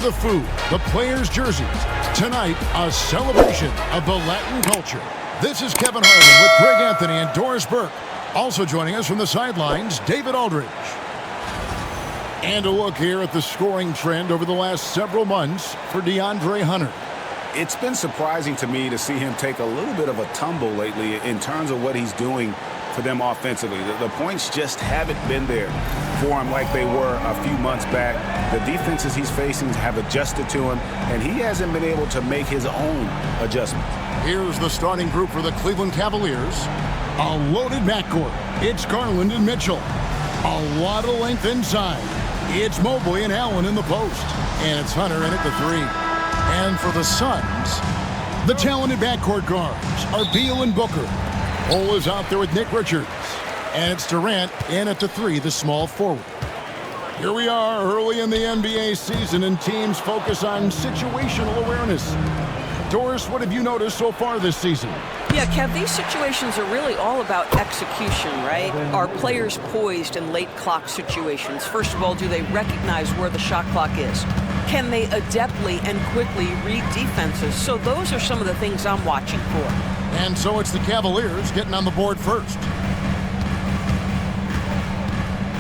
the food, the players' jerseys. Tonight, a celebration of the Latin culture. This is Kevin Harlan with Greg Anthony and Doris Burke. Also joining us from the sidelines, David Aldridge. And a look here at the scoring trend over the last several months for DeAndre Hunter. It's been surprising to me to see him take a little bit of a tumble lately in terms of what he's doing for them offensively. The points just haven't been there for him like they were a few months back. The defenses he's facing have adjusted to him, and he hasn't been able to make his own adjustments. Here's the starting group for the Cleveland Cavaliers. A loaded backcourt. It's Garland and Mitchell. A lot of length inside. It's Mobley and Allen in the post. And it's Hunter in at the three. And for the Suns, the talented backcourt guards are Beal and Booker. Cole is out there with Nick Richards. And it's Durant in at the three, the small forward. Here we are early in the NBA season, and teams focus on situational awareness. Doris, what have you noticed so far this season? Yeah, Kev, these situations are really all about execution, right? Are players poised in late clock situations? First of all, do they recognize where the shot clock is? Can they adeptly and quickly read defenses? So those are some of the things I'm watching for. And so it's the Cavaliers getting on the board first.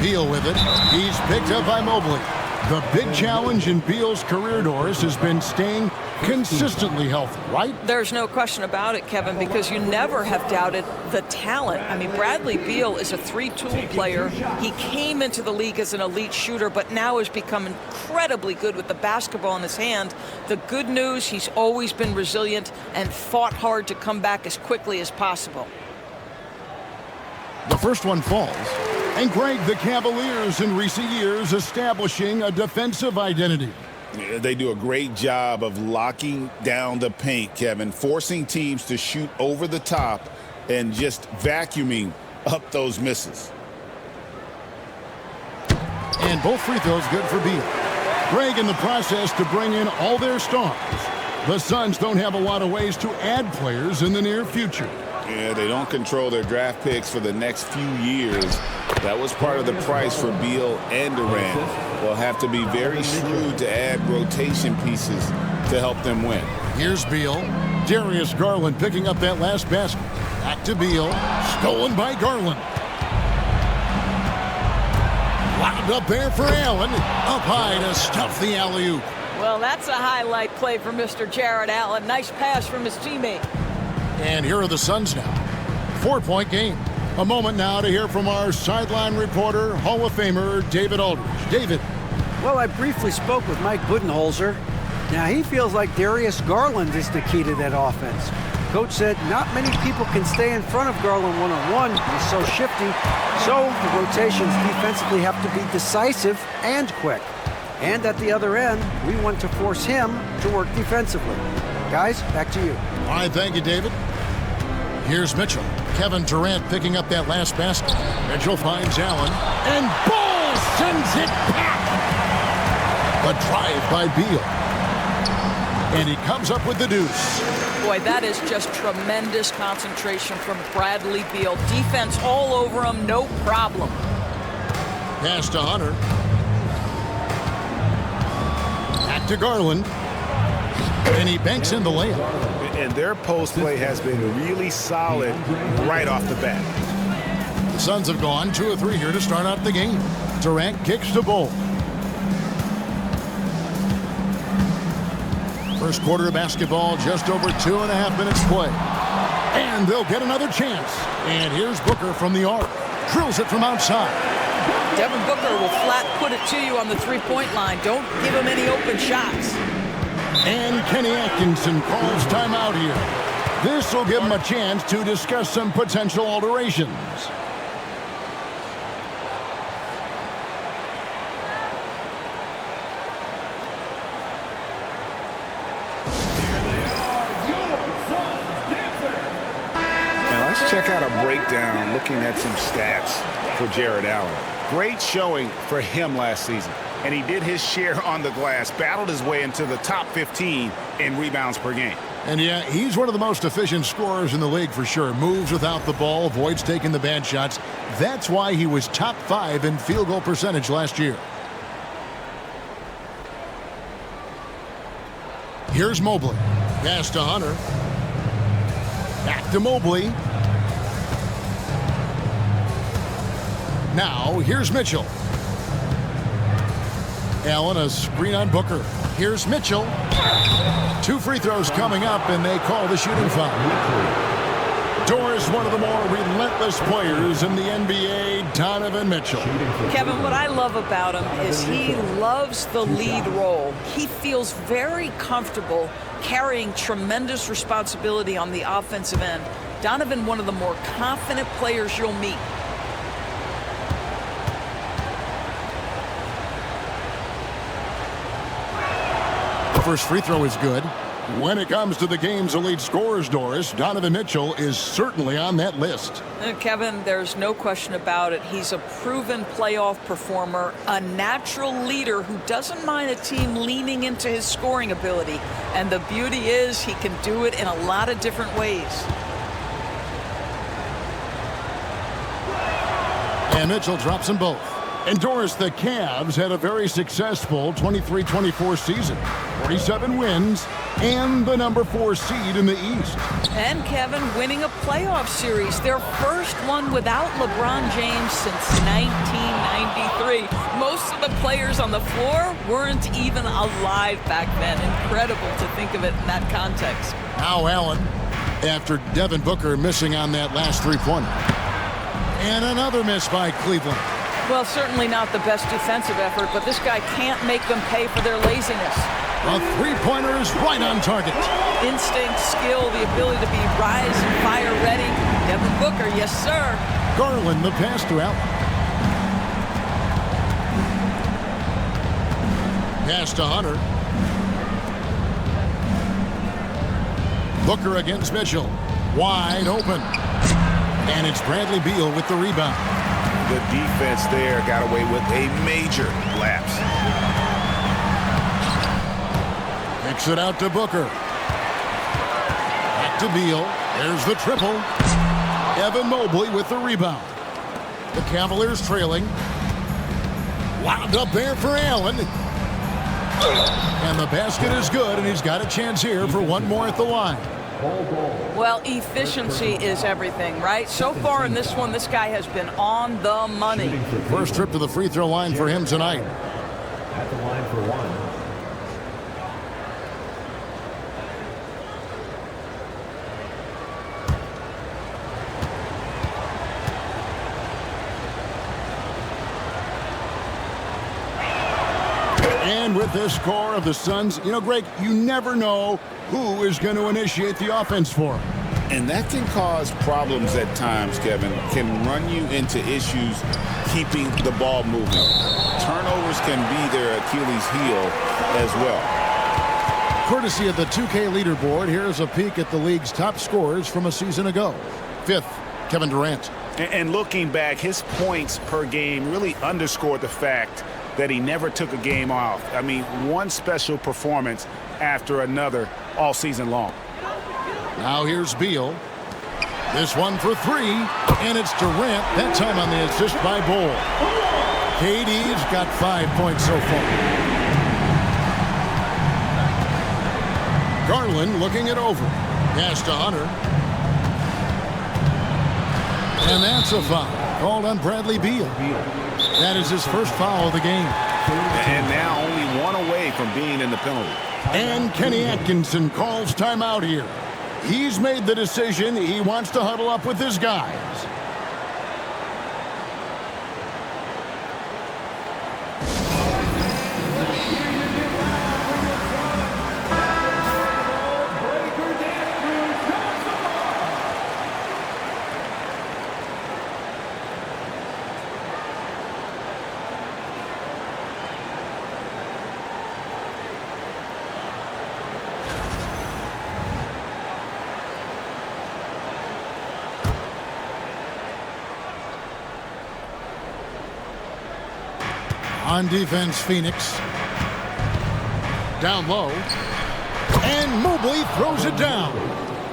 Beal with it. He's picked up by Mobley. The big challenge in Beal's career, Doris, has been staying consistently healthy, right? There's no question about it, Kevin, because you never have doubted the talent. I mean, Bradley Beal is a three-tool player. He came into the league as an elite shooter, but now has become incredibly good with the basketball in his hand. The good news, he's always been resilient and fought hard to come back as quickly as possible. The first one falls. And Greg, the Cavaliers in recent years establishing a defensive identity. Yeah, they do a great job of locking down the paint, Kevin, forcing teams to shoot over the top and just vacuuming up those misses. And both free throws good for Beal. Greg in the process to bring in all their stars. The Suns don't have a lot of ways to add players in the near future. Yeah, they don't control their draft picks for the next few years. That was part of the price for Beal and Durant. They'll have to be very shrewd to add rotation pieces to help them win. Here's Beal. Darius Garland picking up that last basket. Back to Beal. Stolen by Garland. Lobbed up there for Allen. Up high to stuff the alley-oop. Well, that's a highlight play for Mr. Jared Allen. Nice pass from his teammate. And here are the Suns now. 4-point game. A moment now to hear from our sideline reporter, Hall of Famer David Aldridge. David. Well, I briefly spoke with Mike Budenholzer. Now, he feels like Darius Garland is the key to that offense. Coach said not many people can stay in front of Garland one-on-one. He's so shifty. So the rotations defensively have to be decisive and quick. And at the other end, we want to force him to work defensively. Guys, back to you. All right, thank you, David. Here's Mitchell. Kevin Durant picking up that last basket. Mitchell finds Allen. And Ball sends it back. A drive by Beal. And he comes up with the deuce. Boy, that is just tremendous concentration from Bradley Beal. Defense all over him, no problem. Pass to Hunter. Back to Garland. And he banks in the layup. And their post play has been really solid right off the bat. The Suns have gone 2 of 3 here to start out the game. Durant kicks to Ball. First quarter of basketball, just over 2.5 minutes play. And they'll get another chance. And here's Booker from the arc. Drills it from outside. Devin Booker will flat put it to you on the three-point line. Don't give him any open shots. And Kenny Atkinson calls timeout here. This will give him a chance to discuss some potential alterations. Now let's check out a breakdown looking at some stats for Jared Allen. Great showing for him last season. And he did his share on the glass, battled his way into the top 15 in rebounds per game. And yeah, he's one of the most efficient scorers in the league for sure. Moves without the ball, avoids taking the bad shots. That's why he was top 5 in field goal percentage last year. Here's Mobley. Pass to Hunter. Back to Mobley. Now, here's Mitchell. Allen, a screen on Booker. Here's Mitchell. 2 free throws coming up, and they call the shooting foul. Doris, one of the more relentless players in the NBA, Donovan Mitchell. Kevin, what I love about him is he loves the lead role. He feels very comfortable carrying tremendous responsibility on the offensive end. Donovan, one of the more confident players you'll meet. First free throw is good. When it comes to the game's elite scorers, Doris, Donovan Mitchell is certainly on that list. Kevin, there's no question about it. He's a proven playoff performer, a natural leader who doesn't mind a team leaning into his scoring ability. And the beauty is he can do it in a lot of different ways. And Mitchell drops them both. And Doris, the Cavs had a very successful 23-24 season. 47 wins and the number 4 seed in the East. And Kevin, winning a playoff series, their first one without LeBron James since 1993. Most of the players on the floor weren't even alive back then. Incredible to think of it in that context. Now Allen, after Devin Booker missing on that last three-pointer. And another miss by Cleveland. Well, certainly not the best defensive effort, but this guy can't make them pay for their laziness. A three-pointer is right on target. Instinct, skill, the ability to be rise and fire ready. Devin Booker, yes, sir. Garland, the pass to Allen. Pass to Hunter. Booker against Mitchell. Wide open. And it's Bradley Beal with the rebound. The defense there got away with a major lapse. Kicks it out to Booker. Back to Beal. There's the triple. Evan Mobley with the rebound. The Cavaliers trailing. Wound up there for Allen. And the basket is good, and he's got a chance here for one more at the line. Well, efficiency is everything, right? So far in this one, this guy has been on the money. First trip to the free throw line for him tonight. At the line for one. And with this score of the Suns, you know, Greg, you never know who is going to initiate the offense for them. And that can cause problems at times, Kevin. Can run you into issues keeping the ball moving. Turnovers can be their Achilles heel as well. Courtesy of the 2K leaderboard, here's a peek at the league's top scorers from a season ago. 5th, Kevin Durant. And looking back, his points per game really underscored the fact that he never took a game off. I mean, one special performance after another all season long. Now here's Beal. This one for 3, and it's Durant, that time on the assist by Bull. KD's got 5 points so far. Garland looking it over. Pass to Hunter. And that's a foul called on Bradley Beal. That is his first foul of the game. And now only one away from being in the penalty. And Kenny Atkinson calls timeout here. He's made the decision. He wants to huddle up with his guys. On defense, Phoenix. Down low. And Mobley throws it down.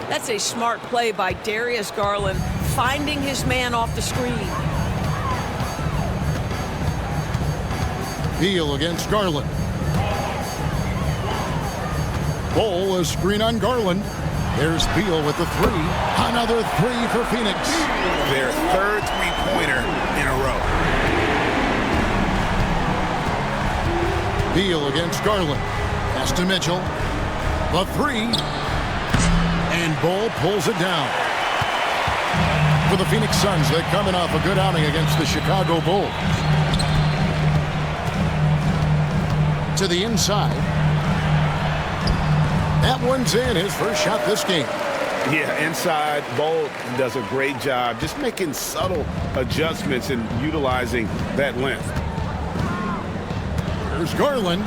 That's a smart play by Darius Garland, finding his man off the screen. Beal against Garland. Bull, a screen on Garland. There's Beal with the three. Another three for Phoenix. Their third three-pointer in a row. Beal against Garland. Pass to Mitchell. The three. And Bull pulls it down. For the Phoenix Suns, they're coming off a good outing against the Chicago Bulls. To the inside. That one's in, his first shot this game. Yeah, inside, Bull does a great job just making subtle adjustments and utilizing that length. There's Garland.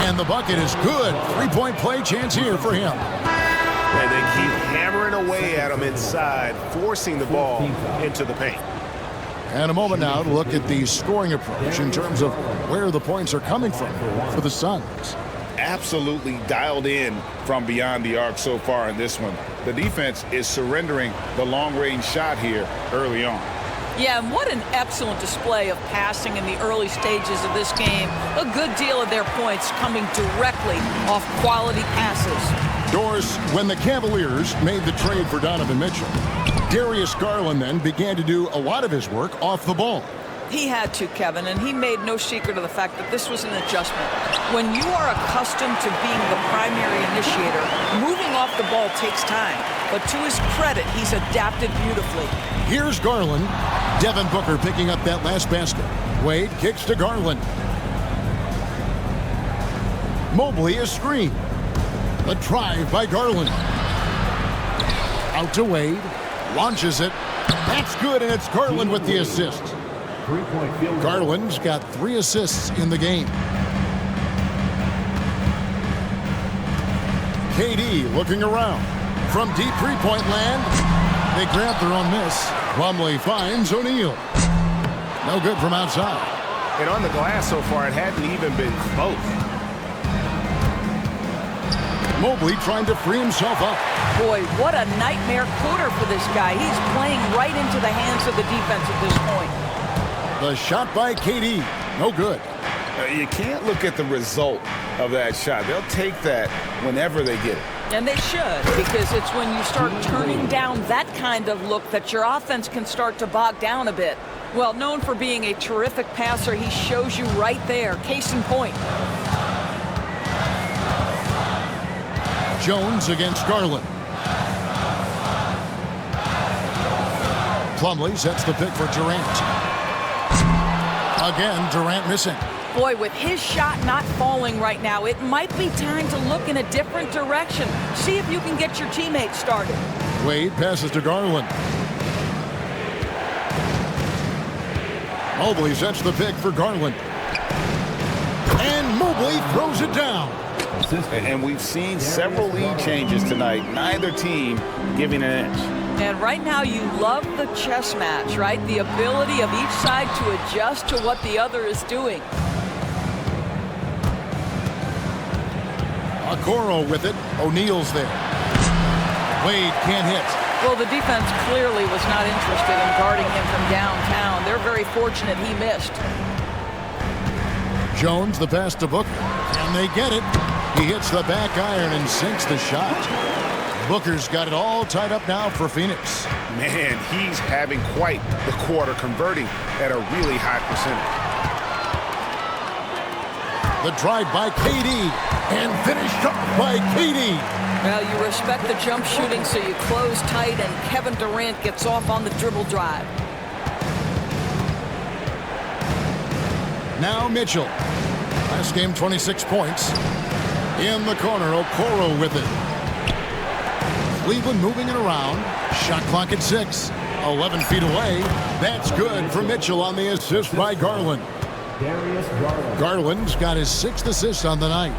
And the bucket is good. Three-point play chance here for him. And they keep hammering away at him inside, forcing the ball into the paint. And a moment now to look at the scoring approach in terms of where the points are coming from for the Suns. Absolutely dialed in from beyond the arc so far in this one. The defense is surrendering the long-range shot here early on. Yeah, and what an excellent display of passing in the early stages of this game. A good deal of their points coming directly off quality passes. Doris, when the Cavaliers made the trade for Donovan Mitchell, Darius Garland then began to do a lot of his work off the ball. He had to, Kevin, and he made no secret of the fact that this was an adjustment. When you are accustomed to being the primary initiator, moving off the ball takes time. But to his credit, he's adapted beautifully. Here's Garland. Devin Booker picking up that last basket. Wade kicks to Garland. Mobley is screen. A drive by Garland. Out to Wade. Launches it. That's good, and it's Garland with the assist. Three-point field goal. Garland's got 3 assists in the game. KD looking around. From deep three-point land, they grab their own miss. Plumlee finds O'Neal. No good from outside. And on the glass so far, it hadn't even been close. Mobley trying to free himself up. Boy, what a nightmare quarter for this guy. He's playing right into the hands of the defense at this point. The shot by KD. No good. You can't look at the result of that shot. They'll take that whenever they get it. And they should, because it's when you start turning down that kind of look that your offense can start to bog down a bit. Well, known for being a terrific passer, he shows you right there. Case in point. Jones against Garland. Plumlee sets the pick for Durant. Again, Durant missing. Boy, with his shot not falling right now, it might be time to look in a different direction. See if you can get your teammates started. Wade passes to Garland. Mobley sets the pick for Garland. And Mobley throws it down. And we've seen several lead changes tonight. Neither team giving an inch. And right now you love the chess match, right? The ability of each side to adjust to what the other is doing. Okoro with it. O'Neal's there. Wade can't hit. Well, the defense clearly was not interested in guarding him from downtown. They're very fortunate he missed. Jones the pass to Booker. And they get it. He hits the back iron and sinks the shot. Booker's got it all tied up now for Phoenix. Man, he's having quite the quarter, converting at a really high percentage. The drive by KD. And finished up by KD. Well, you respect the jump shooting, so you close tight, and Kevin Durant gets off on the dribble drive. Now Mitchell. Last game, 26 points. In the corner, Okoro with it. Cleveland moving it around. Shot clock at 6. 11 feet away. That's good for Mitchell on the assist by Garland. Darius Garland. Garland's got his 6th assist on the night.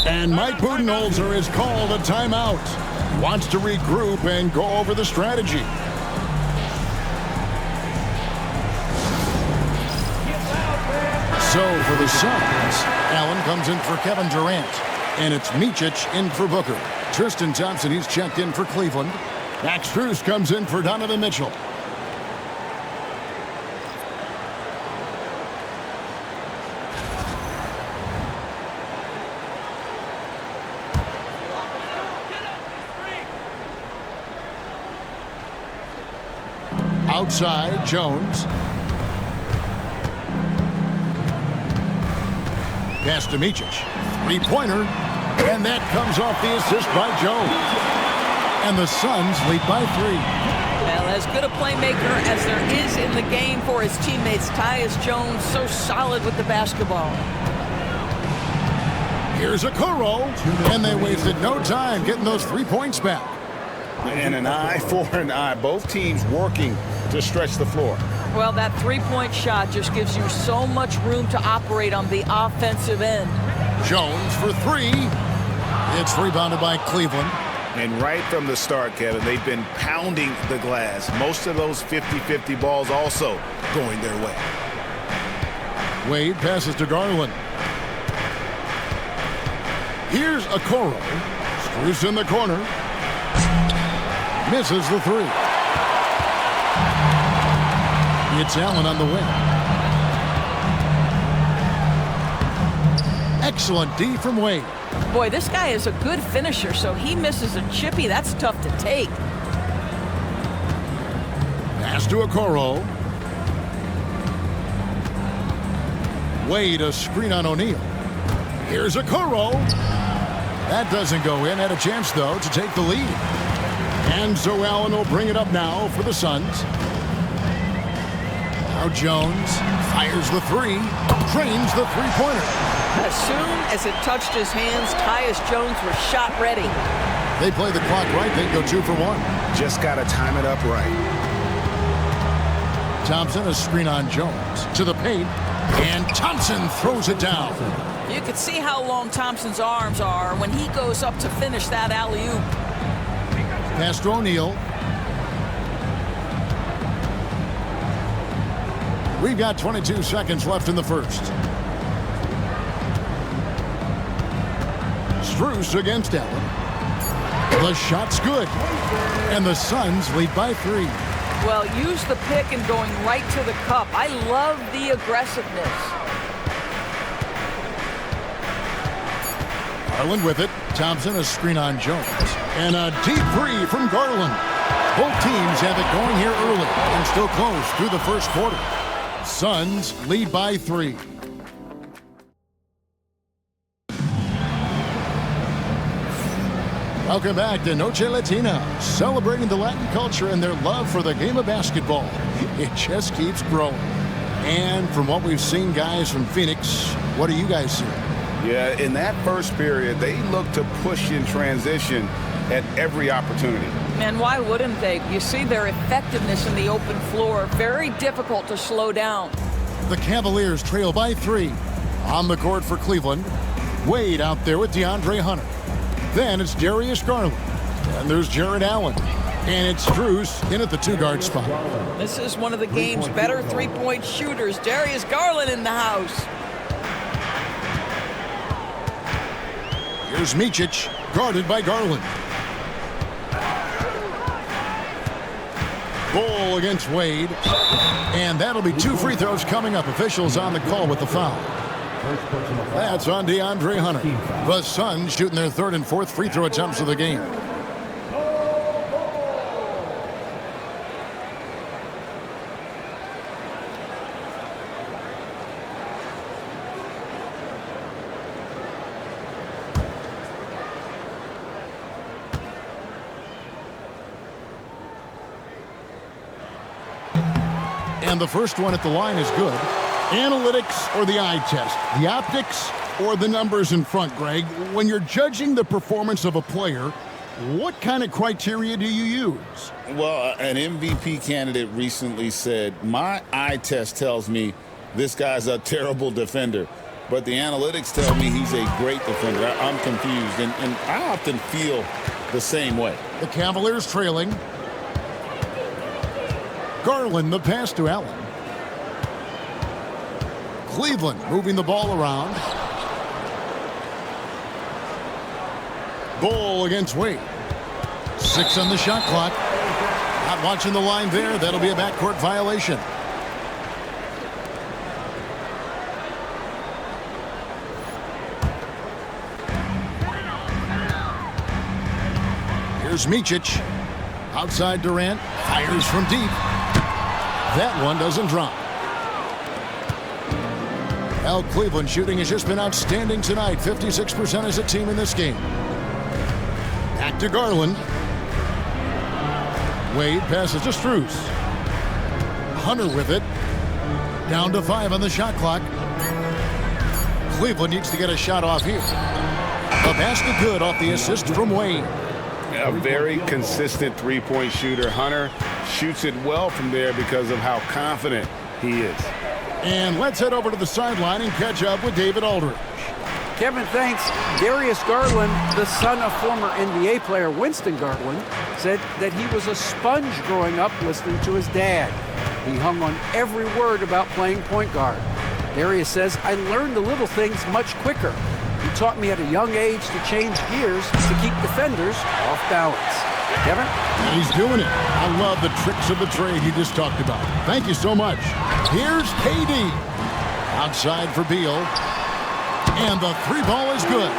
And Mike Budenholzer is called a timeout. Wants to regroup and go over the strategy. So for the Suns, Allen comes in for Kevin Durant. And it's Micic in for Booker. Tristan Thompson, he's checked in for Cleveland. Max Strus comes in for Donovan Mitchell. Outside, Jones. Pass to Micic. Three-pointer. And that comes off the assist by Jones. And the Suns lead by 3. Well, as good a playmaker as there is in the game for his teammates, Tyus Jones, so solid with the basketball. Here's a Okoro, and they wasted no time getting those 3 points back. And an eye for an eye. Both teams working to stretch the floor. Well, that three-point shot just gives you so much room to operate on the offensive end. Jones for 3. It's rebounded by Cleveland. And right from the start, Kevin, they've been pounding the glass. Most of those 50-50 balls also going their way. Wade passes to Garland. Here's Okoro. Screws in the corner. Misses the 3. It's Allen on the wing. Excellent D from Wade. Boy, this guy is a good finisher, so he misses a chippy. That's tough to take. Pass to Okoro. Wade, a screen on O'Neal. Here's Okoro. That doesn't go in. Had a chance, though, to take the lead. And so Allen will bring it up now for the Suns. Now Jones fires the 3. Drains the three-pointer. As soon as it touched his hands, Tyus Jones was shot ready. They play the clock right. They go 2 for 1. Just got to time it up right. Thompson, a screen on Jones. To the paint. And Thompson throws it down. You can see how long Thompson's arms are when he goes up to finish that alley-oop. Pass to O'Neal. We've got 22 seconds left in the first. Strus against Allen. The shot's good. And the Suns lead by 3. Well, use the pick and going right to the cup. I love the aggressiveness. Garland with it. Thompson, a screen on Jones. And a deep 3 from Garland. Both teams have it going here early and still close through the first quarter. Suns lead by 3. Welcome back to Noche Latina, celebrating the Latin culture and their love for the game of basketball. It just keeps growing. And from what we've seen, guys, from Phoenix, what do you guys see? Yeah, in that first period, they looked to push in transition at every opportunity. And why wouldn't they? You see their effectiveness in the open floor. Very difficult to slow down. The Cavaliers trail by 3. On the court for Cleveland. Wade out there with DeAndre Hunter. Then it's Darius Garland. And there's Jared Allen. And it's Strus in at the 2-guard spot. This is one of the game's better three-point shooters. Darius Garland in the house. Here's Micic, guarded by Garland. Goal against Wade. And that'll be 2 free throws coming up. Officials on the call with the foul. That's on DeAndre Hunter. The Suns shooting their 3rd and 4th free throw attempts of the game. And the first one at the line is good. Analytics or the eye test? The optics or the numbers in front, Greg? When you're judging the performance of a player, what kind of criteria do you use? Well, an MVP candidate recently said, my eye test tells me this guy's a terrible defender, but the analytics tell me he's a great defender. I'm confused, and I often feel the same way. The Cavaliers trailing. Garland, the pass to Allen. Cleveland moving the ball around. Goal against Wade. 6 on the shot clock. Not watching the line there. That'll be a backcourt violation. Here's Micic. Outside Durant. Fires from deep. That one doesn't drop. Well, Cleveland shooting has just been outstanding tonight. 56% as a team in this game. Back to Garland. Wade passes to Strus. Hunter with it. Down to 5 on the shot clock. Cleveland needs to get a shot off here. The basket good off the assist from Wade. A very consistent three-point shooter. Hunter shoots it well from there because of how confident he is. And let's head over to the sideline and catch up with David Aldridge. Kevin, thanks. Darius Garland, the son of former NBA player Winston Garland, said that he was a sponge growing up listening to his dad. He hung on every word about playing point guard. Darius says, I learned the little things much quicker. He taught me at a young age to change gears to keep defenders off balance. Kevin? He's doing it. I love the tricks of the trade he just talked about. Thank you so much. Here's KD. Outside for Beal. And the three ball is good.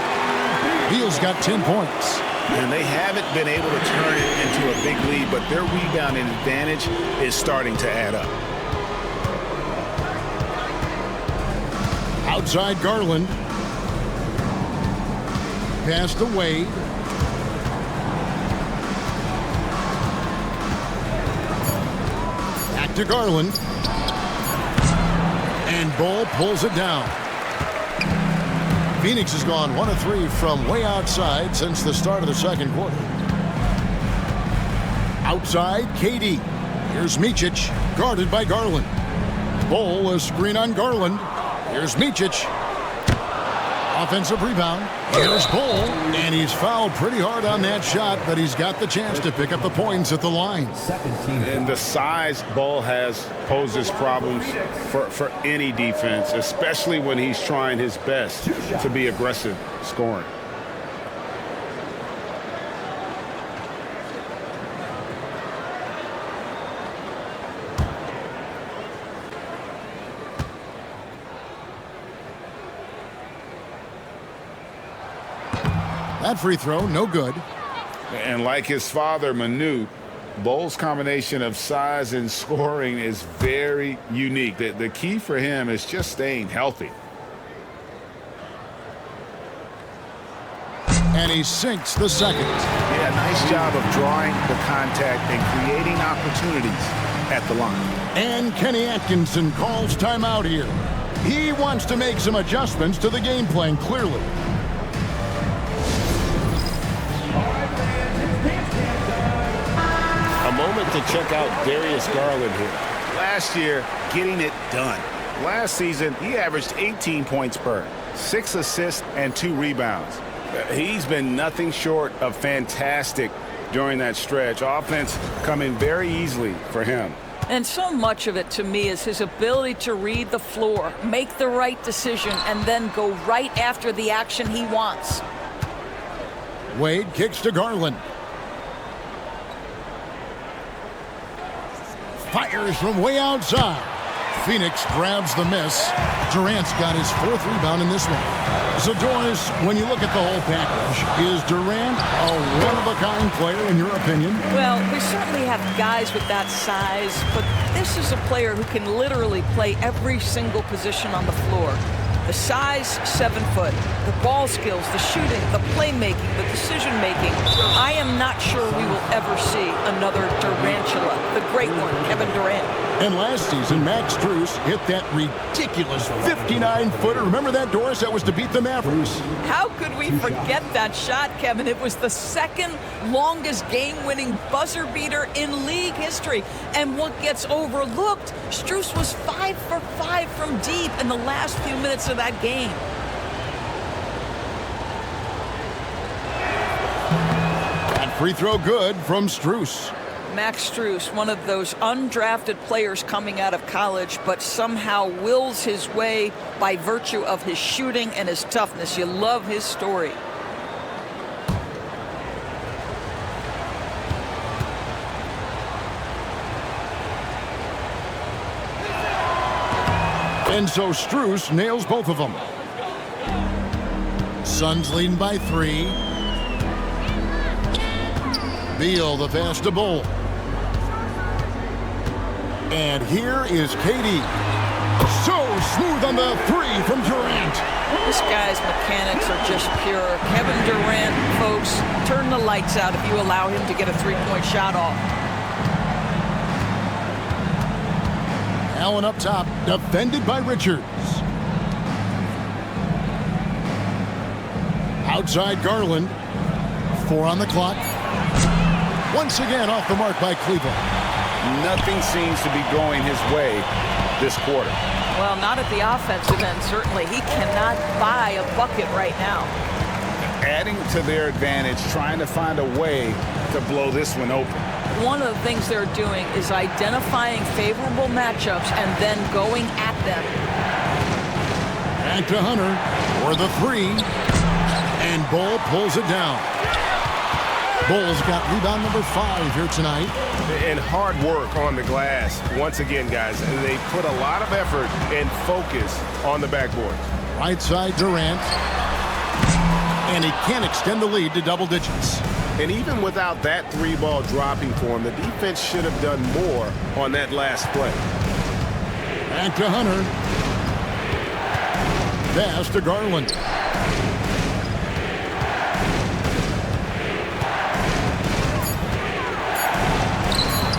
Beal's got 10 points. And they haven't been able to turn it into a big lead, but their rebounding advantage is starting to add up. Outside Garland. Pass to Wade. Back to Garland. And Bull pulls it down. Phoenix has gone 1 of 3 from way outside since the start of the second quarter. Outside, KD. Here's Micic, guarded by Garland. Bull, a screen on Garland. Here's Micic. Offensive rebound. Here's Bull, and he's fouled pretty hard on that shot, but he's got the chance to pick up the points at the line. And the size Bull has poses problems for any defense, especially when he's trying his best to be aggressive scoring. That free throw, no good. And like his father, Manu, Bull's combination of size and scoring is very unique. The key for him is just staying healthy. And he sinks the second. Yeah, nice job of drawing the contact and creating opportunities at the line. And Kenny Atkinson calls timeout here. He wants to make some adjustments to the game plan, clearly. A moment to check out Darius Garland here. Last year, getting it done. Last season, he averaged 18 points per, 6 assists, and 2 rebounds. He's been nothing short of fantastic during that stretch. Offense coming very easily for him. And so much of it, to me, is his ability to read the floor, make the right decision, and then go right after the action he wants. Wade kicks to Garland. Fires from way outside. Phoenix grabs the miss. Durant's got his 4th rebound in this one. So, Doris, when you look at the whole package, is Durant a one-of-a-kind player in your opinion? Well, we certainly have guys with that size, but this is a player who can literally play every single position on the floor. The size, 7 foot. The ball skills, the shooting, the playmaking, the decision-making. I am not sure we will ever see another Durantula, the great one, Kevin Durant. And last season, Max Strus hit that ridiculous 59-footer. Remember that, Doris? That was to beat the Mavericks. How could we forget that shot, Kevin? It was the second longest game-winning buzzer beater in league history. And what gets overlooked, Strus was 5 for 5 from deep in the last few minutes of that game. That free throw good from Strus. Max Strus, one of those undrafted players coming out of college, but somehow wills his way by virtue of his shooting and his toughness. You love his story. And so Strus nails both of them. Suns leading by 3. Beal the pass to Bull. And here is KD. So smooth on the three from Durant. This guy's mechanics are just pure. Kevin Durant, folks, turn the lights out if you allow him to get a three-point shot off. Allen up top, defended by Richards. Outside Garland. 4 on the clock. Once again off the mark by Cleveland. Nothing seems to be going his way this quarter. Well, not at the offensive end, certainly. He cannot buy a bucket right now. Adding to their advantage, trying to find a way to blow this one open. One of the things they're doing is identifying favorable matchups and then going at them. Back to Hunter for the three. And Bull pulls it down. Bull's got rebound number 5 here tonight. And hard work on the glass. Once again, guys, they put a lot of effort and focus on the backboard. Right side Durant. And he can't extend the lead to double digits. And even without that three-ball dropping for him, the defense should have done more on that last play. Back to Hunter. Pass to Garland.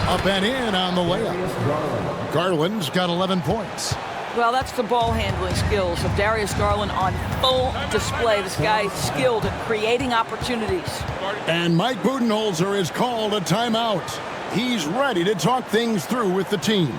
Up and in on the layup. Garland's got 11 points. Well, that's the ball handling skills of Darius Garland on full display. This guy's skilled at creating opportunities. And Mike Budenholzer has called a timeout. He's ready to talk things through with the team.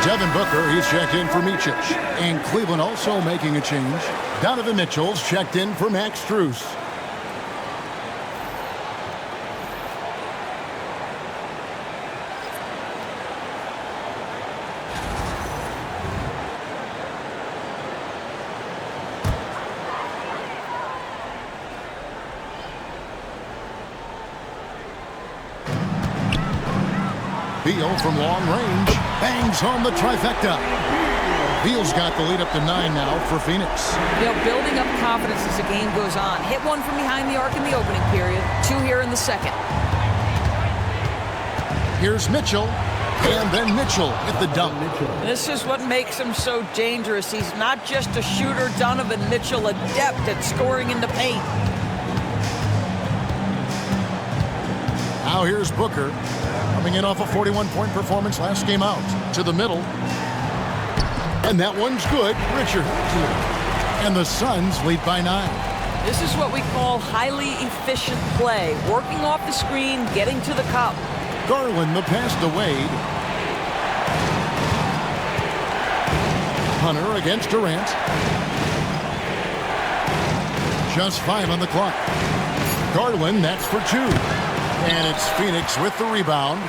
Devin Booker, he's checked in for Micic. And Cleveland also making a change. Donovan Mitchell's checked in for Max Strus. Beal from long range bangs home the trifecta. Beal's got the lead up to 9 now for Phoenix. You know, building up confidence as the game goes on. Hit one from behind the arc in the opening period. 2 here in the second. Here's Mitchell. And then Mitchell at the dump. This is what makes him so dangerous. He's not just a shooter. Donovan Mitchell, adept at scoring in the paint. Now here's Booker. Coming in off a 41-point performance last game out. To the middle. And that one's good. Richard. And the Suns lead by 9. This is what we call highly efficient play. Working off the screen, getting to the cup. Garland the pass to Wade. Hunter against Durant. Just 5 on the clock. Garland, that's for 2. And it's Phoenix with the rebound.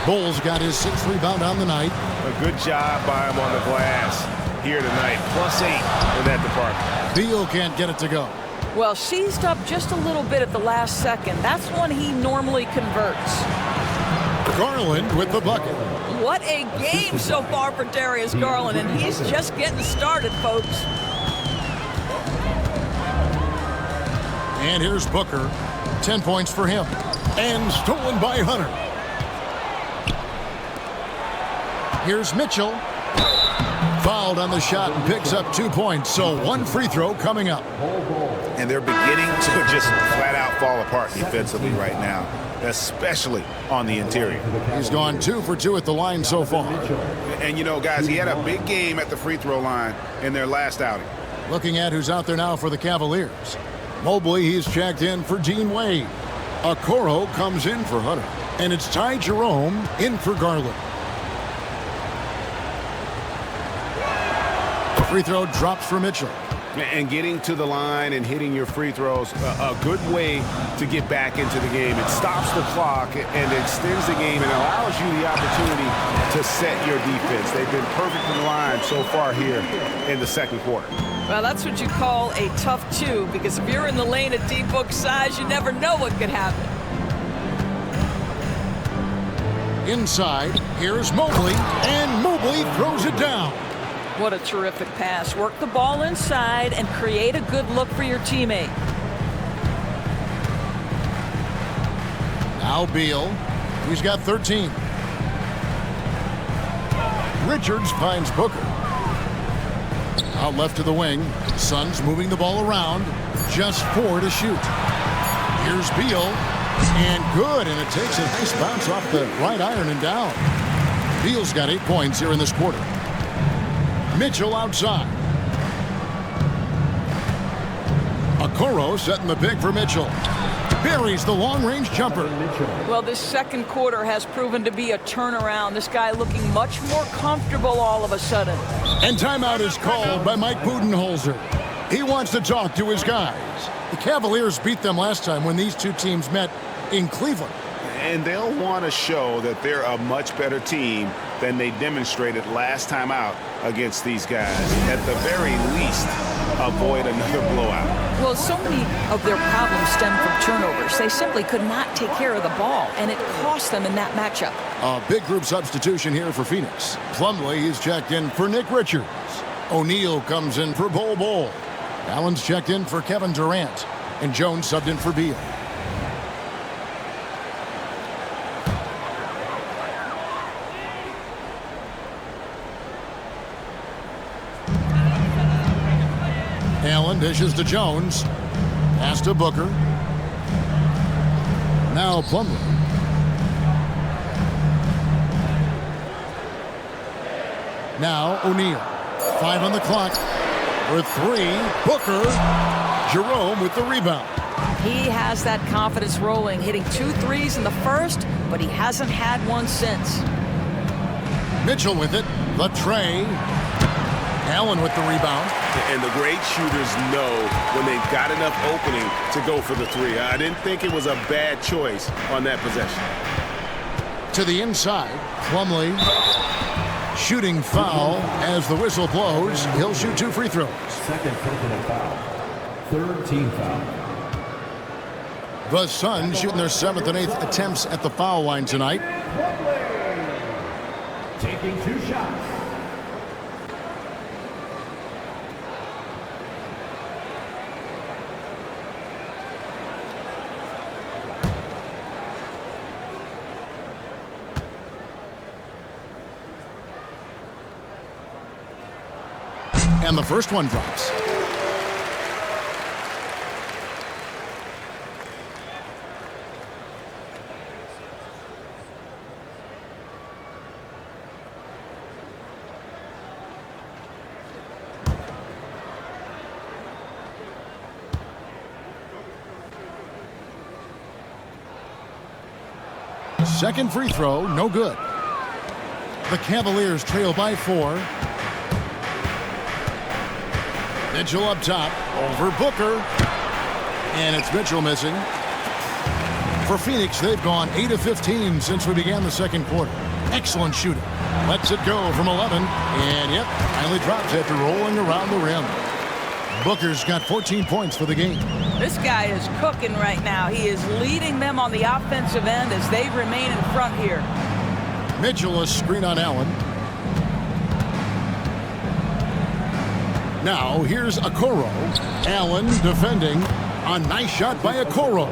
Bull's got his 6th rebound on the night. A good job by him on the glass here tonight. +8 in that department. Beal can't get it to go. Well, seized up just a little bit at the last second. That's when he normally converts. Garland with the bucket. What a game so far for Darius Garland, and he's just getting started, folks. And here's Booker. 10 points for him. And stolen by Hunter. Here's Mitchell. Fouled on the shot and picks up 2 points. So 1 free throw coming up. And they're beginning to just flat out fall apart defensively right now, especially on the interior. He's gone 2 for 2 at the line so far. And, you know, guys, he had a big game at the free throw line in their last outing. Looking at who's out there now for the Cavaliers. Mobley, he's checked in for Gene Wade. Okoro comes in for Hunter. And it's Ty Jerome in for Garland. Free throw drops for Mitchell. And getting to the line and hitting your free throws, a good way to get back into the game. It stops the clock and extends the game and allows you the opportunity to set your defense. They've been perfect in the line so far here in the second quarter. Well, that's what you call a tough 2, because if you're in the lane at D-Book size, you never know what could happen. Inside, here's Mobley, and Mobley throws it down. What a terrific pass. Work the ball inside and create a good look for your teammate. Now Beal. He's got 13. Richards finds Booker. Out left to the wing. Suns moving the ball around. Just 4 to shoot. Here's Beal. And good. And it takes a nice bounce off the right iron and down. Beal's got 8 points here in this quarter. Mitchell outside. Okoro setting the pick for Mitchell. Buries the long-range jumper. Well, this second quarter has proven to be a turnaround. This guy looking much more comfortable all of a sudden. And timeout is called by Mike Budenholzer. He wants to talk to his guys. The Cavaliers beat them last time when these two teams met in Cleveland. And they'll want to show that they're a much better team than they demonstrated last time out against these guys. At the very least, avoid another blowout. Well, so many of their problems stem from turnovers. They simply could not take care of the ball, and it cost them in that matchup. A big group substitution here for Phoenix. Plumlee is checked in for Nick Richards. O'Neal comes in for Bol Bol. Allen's checked in for Kevin Durant. And Jones subbed in for Beal. Allen dishes to Jones. Pass to Booker. Now Plumlee. Now O'Neal. 5 on the clock. With 3. Booker. Jerome with the rebound. He has that confidence rolling, hitting 2 threes in the first, but he hasn't had one since. Mitchell with it. The tray. Allen with the rebound. And the great shooters know when they've got enough opening to go for the 3. I didn't think it was a bad choice on that possession. To the inside. Plumlee. Shooting foul as the whistle blows. He'll shoot 2 free throws. Second personal foul. Third team foul. The Suns shooting their 7th and 8th attempts at the foul line tonight. Taking 2 shots. And the first one drops. Second free throw, no good. The Cavaliers trail by 4. Mitchell up top, over Booker. And it's Mitchell missing. For Phoenix, they've gone 8 of 15 since we began the second quarter. Excellent shooting. Lets it go from 11. And yep, finally drops after rolling around the rim. Booker's got 14 points for the game. This guy is cooking right now. He is leading them on the offensive end as they remain in front here. Mitchell a screen on Allen. Now here's Okoro. Allen defending. A nice shot by Okoro.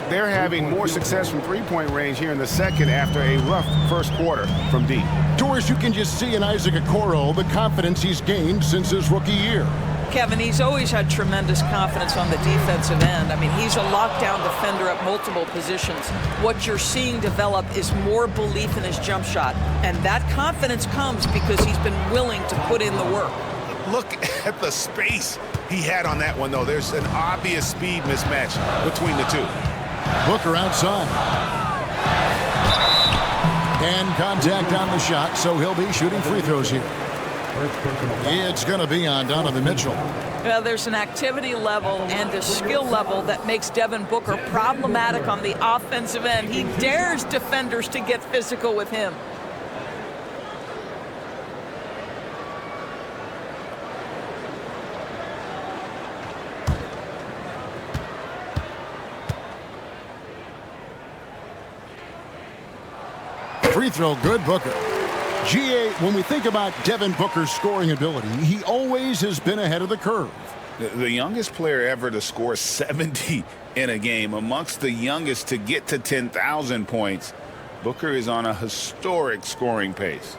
They're having more success from three-point range here in the second after a rough first quarter from deep. Doris, you can just see in Isaac Okoro the confidence he's gained since his rookie year. Kevin, he's always had tremendous confidence on the defensive end. I mean, he's a lockdown defender at multiple positions. What you're seeing develop is more belief in his jump shot. And that confidence comes because he's been willing to put in the work. Look at the space he had on that one, though. There's an obvious speed mismatch between the two. Booker outside. And contact on the shot, so he'll be shooting free throws here. It's going to be on Donovan Mitchell. Well, there's an activity level and a skill level that makes Devin Booker problematic on the offensive end. He dares defenders to get physical with him. Free throw good, Booker. GA, when we think about Devin Booker's scoring ability, he always has been ahead of the curve. The youngest player ever to score 70 in a game, amongst the youngest to get to 10,000 points. Booker is on a historic scoring pace.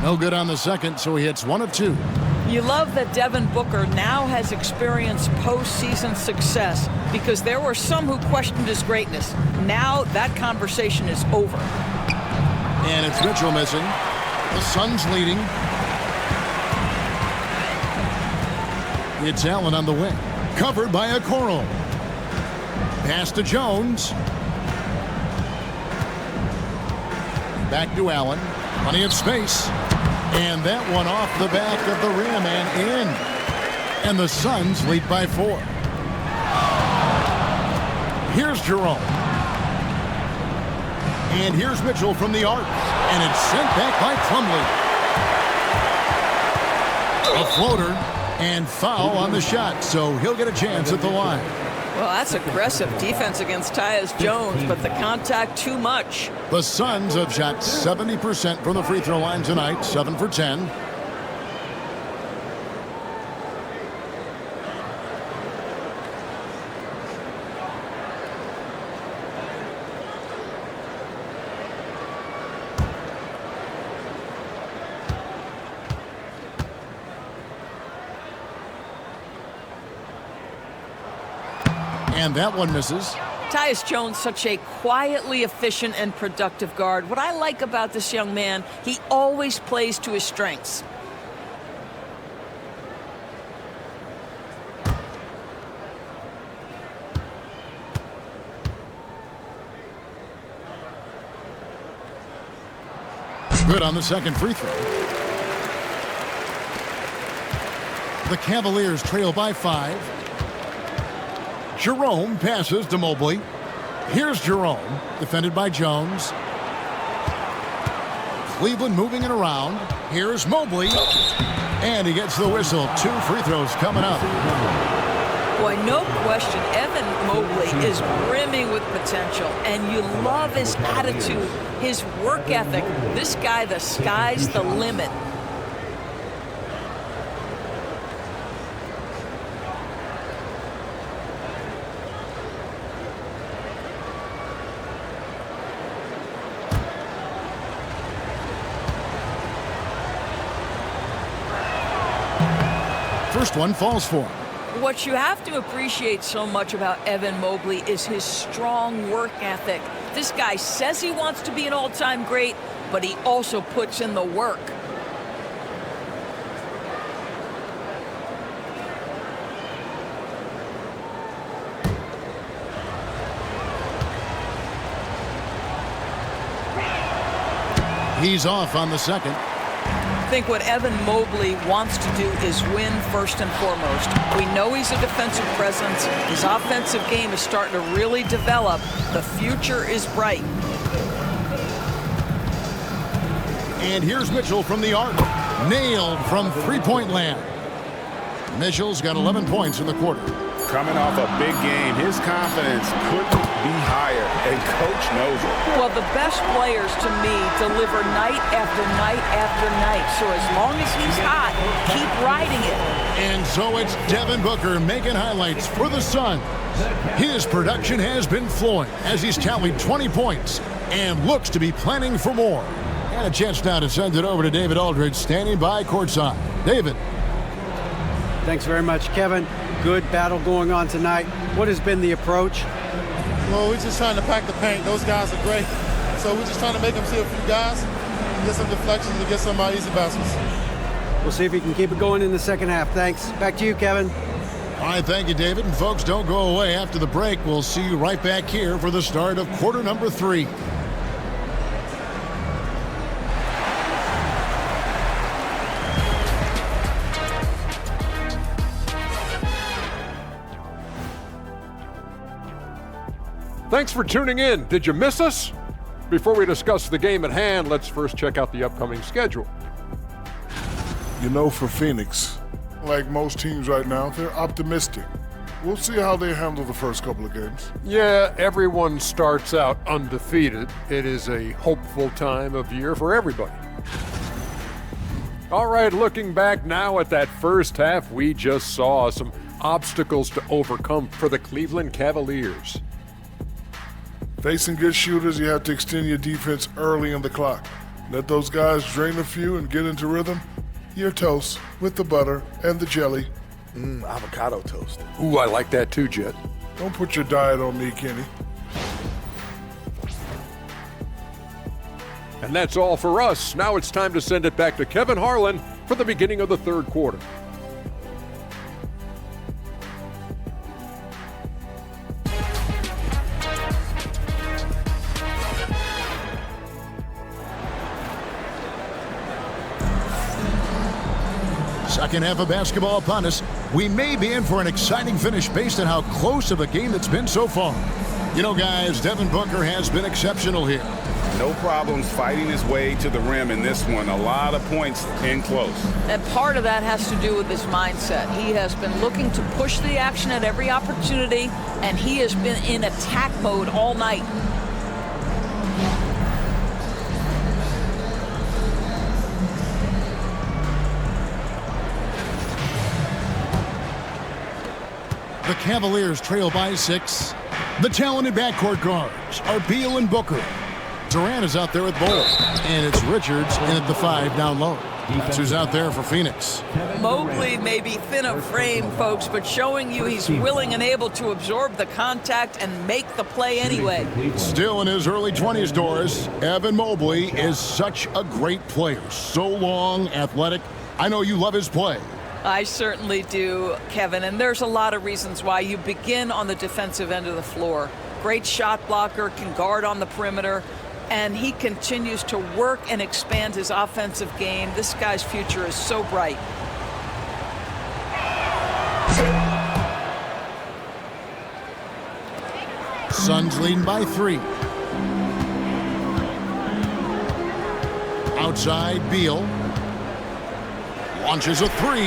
No good on the second, so he hits 1 of 2. You love that Devin Booker now has experienced postseason success because there were some who questioned his greatness. Now that conversation is over. And it's Mitchell missing. The Suns leading. It's Allen on the wing. Covered by Okoro. Pass to Jones. Back to Allen. Plenty of space. And that one off the back of the rim and in. And the Suns lead by 4. Here's Jerome. And here's Mitchell from the arc. And it's sent back by Plumlee. A floater and foul on the shot, so he'll get a chance at the line. Well, that's aggressive defense against Tyus Jones, but the contact too much. The Suns have shot 70% from the free throw line tonight, 7 for 10. And that one misses. Tyus Jones, such a quietly efficient and productive guard. What I like about this young man, he always plays to his strengths. Good on the second free throw. The Cavaliers trail by 5. Jerome passes to Mobley. Here's Jerome, defended by Jones. Cleveland moving it around. Here's Mobley. And he gets the whistle. 2 free throws coming up. Boy, no question, Evan Mobley is brimming with potential, and you love his attitude, his work ethic. This guy, the sky's the limit. First one falls for him. What you have to appreciate so much about Evan Mobley is his strong work ethic. This guy says he wants to be an all-time great, but he also puts in the work. He's off on the second. I think what Evan Mobley wants to do is win first and foremost. We know he's a defensive presence. His offensive game is starting to really develop. The future is bright. And here's Mitchell from the arc. Nailed from three-point land. Mitchell's got 11 points in the quarter. Coming off a big game, his confidence couldn't be higher, and Coach knows it. Well, the best players, to me, deliver night after night after night. So as long as he's hot, keep riding it. And so it's Devin Booker making highlights for the Suns. His production has been flowing as he's tallied 20 points and looks to be planning for more. And a chance now to send it over to David Aldridge, standing by courtside. David. Thanks very much, Kevin. Good battle going on tonight. What has been the approach? Well, we're just trying to pack the paint. Those guys are great. So we're just trying to make them see a few guys, get some deflections, and get some easy baskets. We'll see if he can keep it going in the second half. Thanks. Back to you, Kevin. All right, thank you, David. And folks, don't go away. After the break, we'll see you right back here for the start of quarter number 3. Thanks for tuning in. Did you miss us? Before we discuss the game at hand, let's first check out the upcoming schedule. You know, for Phoenix, like most teams right now, they're optimistic. We'll see how they handle the first couple of games. Yeah, everyone starts out undefeated. It is a hopeful time of year for everybody. All right, looking back now at that first half, we just saw some obstacles to overcome for the Cleveland Cavaliers. Facing good shooters, you have to extend your defense early in the clock. Let those guys drain a few and get into rhythm. Your toast with the butter and the jelly. Avocado toast. Ooh, I like that too, Jet. Don't put your diet on me, Kenny. And that's all for us. Now it's time to send it back to Kevin Harlan for the beginning of the third quarter. Second half of basketball upon us. We may be in for an exciting finish based on how close of a game it's been so far. You know, guys, Devin Booker has been exceptional here. No problems fighting his way to the rim in this one. A lot of points in close. And part of that has to do with his mindset. He has been looking to push the action at every opportunity, and he has been in attack mode all night. The Cavaliers trail by 6. The talented backcourt guards are Beal and Booker. Durant is out there with Bol. And it's Richards in at the 5 down low. That's who's out there for Phoenix. Mobley may be thin of frame, folks, but showing you he's willing and able to absorb the contact and make the play anyway. Still in his early 20s, Doris, Evan Mobley is such a great player. So long, athletic. I know you love his play. I certainly do, Kevin, and there's a lot of reasons why. You begin on the defensive end of the floor. Great shot blocker, can guard on the perimeter, and he continues to work and expand his offensive game. This guy's future is so bright. Suns leading by 3. Outside, Beal. Launches a 3.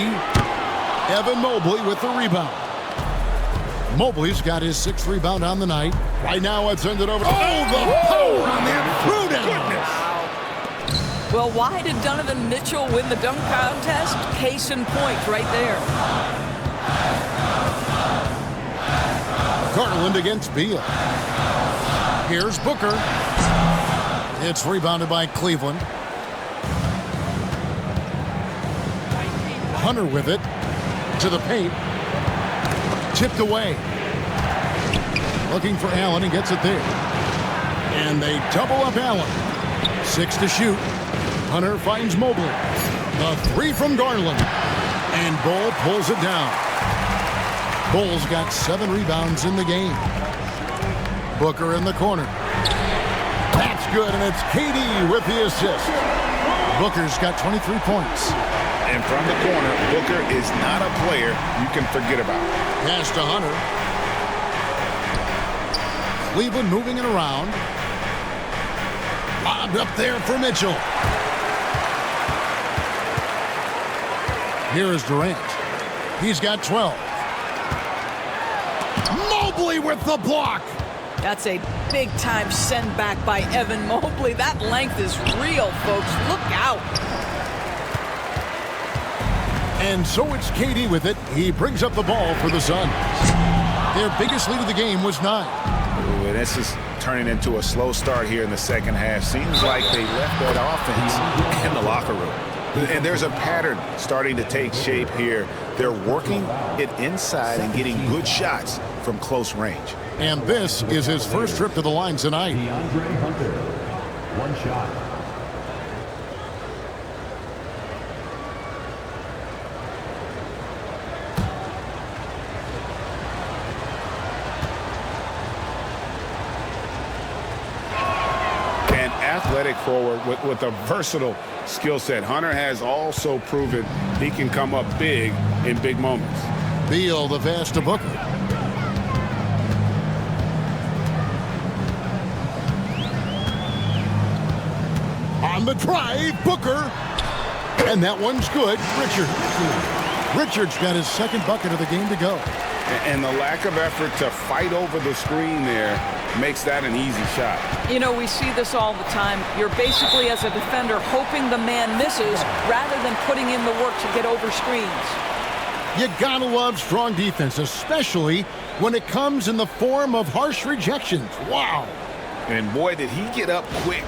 Evan Mobley with the rebound. Mobley's got his 6th rebound on the night. Right now it's ended over. Oh, the power on that threw down. Well, why did Donovan Mitchell win the dunk contest? Case in point right there. Garland against Beal. Here's Booker. It's rebounded by Cleveland. Hunter with it to the paint. Tipped away. Looking for Allen and gets it there. And they double up Allen. 6 to shoot. Hunter finds Mobley. The 3 from Garland. And Bol pulls it down. Bol's got 7 rebounds in the game. Booker in the corner. That's good, and it's KD with the assist. Booker's got 23 points. And from the corner, Booker is not a player you can forget about. Pass to Hunter. Cleveland moving it around. Lobbed up there for Mitchell. Here is Durant. He's got 12. Mobley with the block. That's a big-time send back by Evan Mobley. That length is real, folks. Look out. And so it's KD with it. He brings up the ball for the Suns. Their biggest lead of the game was 9. Ooh, and this is turning into a slow start here in the second half. Seems like they left that offense in the locker room. And there's a pattern starting to take shape here. They're working it inside and getting good shots from close range. And this is his first trip to the line tonight. DeAndre Hunter, 1 shot. Athletic forward with a versatile skill set. Hunter has also proven he can come up big in big moments. Beal the pass to Booker. On the drive, Booker. And that one's good. Richards got his 2nd bucket of the game to go. And the lack of effort to fight over the screen there makes that an easy shot. You know, we see this all the time. You're basically, as a defender, hoping the man misses rather than putting in the work to get over screens. You gotta love strong defense, especially when it comes in the form of harsh rejections. Wow. And boy, did he get up quick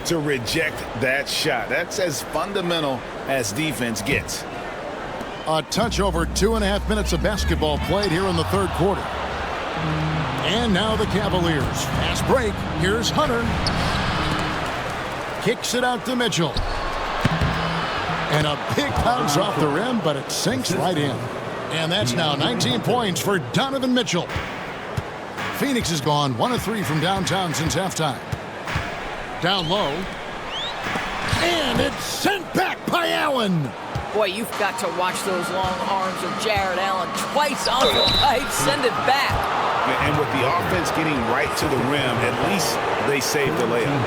to reject that shot. That's as fundamental as defense gets. A touch over 2.5 minutes of basketball played here in the third quarter. And now the Cavaliers. Fast break. Here's Hunter. Kicks it out to Mitchell. And a big bounce off the rim, but it sinks right in. And that's now 19 points for Donovan Mitchell. Phoenix has gone 1 of 3 from downtown since halftime. Down low. And it's sent back by Allen. Boy, you've got to watch those long arms of Jared Allen. Twice on the pipe, send it back. And with the offense getting right to the rim, at least they saved the layup.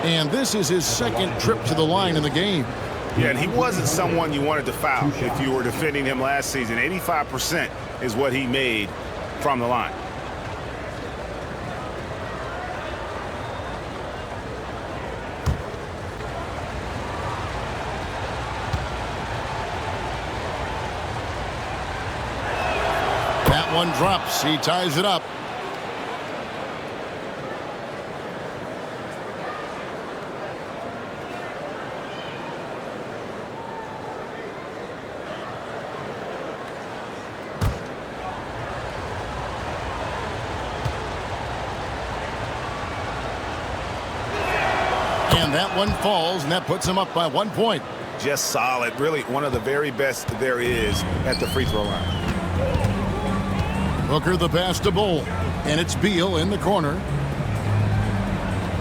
And this is his second trip to the line in the game. Yeah, and he wasn't someone you wanted to foul if you were defending him last season. 85% is what he made from the line. That one drops. He ties it up. And that one falls, and that puts him up by 1 point. Just solid. Really one of the very best there is at the free throw line. Booker the pass to Bull. And it's Beal in the corner.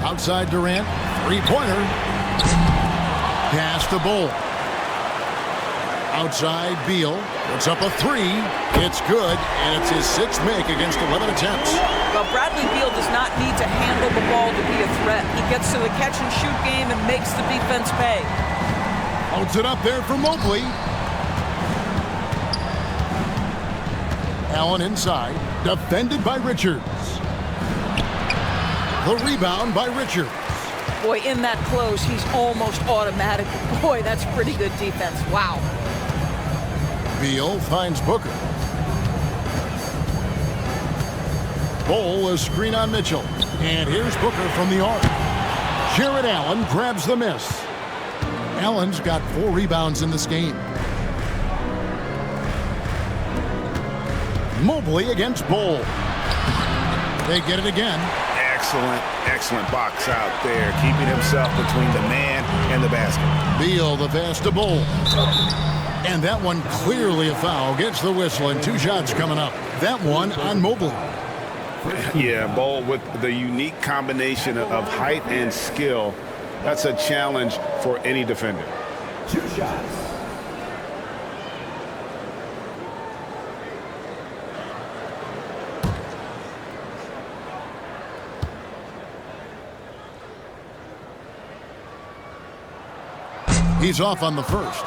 Outside Durant. Three-pointer. Pass to Bull. Outside Beal. Puts up a three. It's good. And it's his sixth make against 11 attempts. Well, Bradley Beal does not need to handle the ball to be a threat. He gets to the catch-and-shoot game and makes the defense pay. Holds it up there for Mobley. Allen inside. Defended by Richards. The rebound by Richards. Boy, in that close, he's almost automatic. Boy, that's pretty good defense. Wow. Beal finds Booker. Bull, a screen on Mitchell. And here's Booker from the arc. Jared Allen grabs the miss. Allen's got 4 rebounds in this game. Mobley against Bull. They get it again. Excellent box out there, keeping himself between the man and the basket. Beal the pass to Bull. And that one clearly a foul. Gets the whistle and 2 shots coming up. That one on Mobley. Yeah, Bull with the unique combination of height and skill. That's a challenge for any defender. 2 shots. He's off on the first.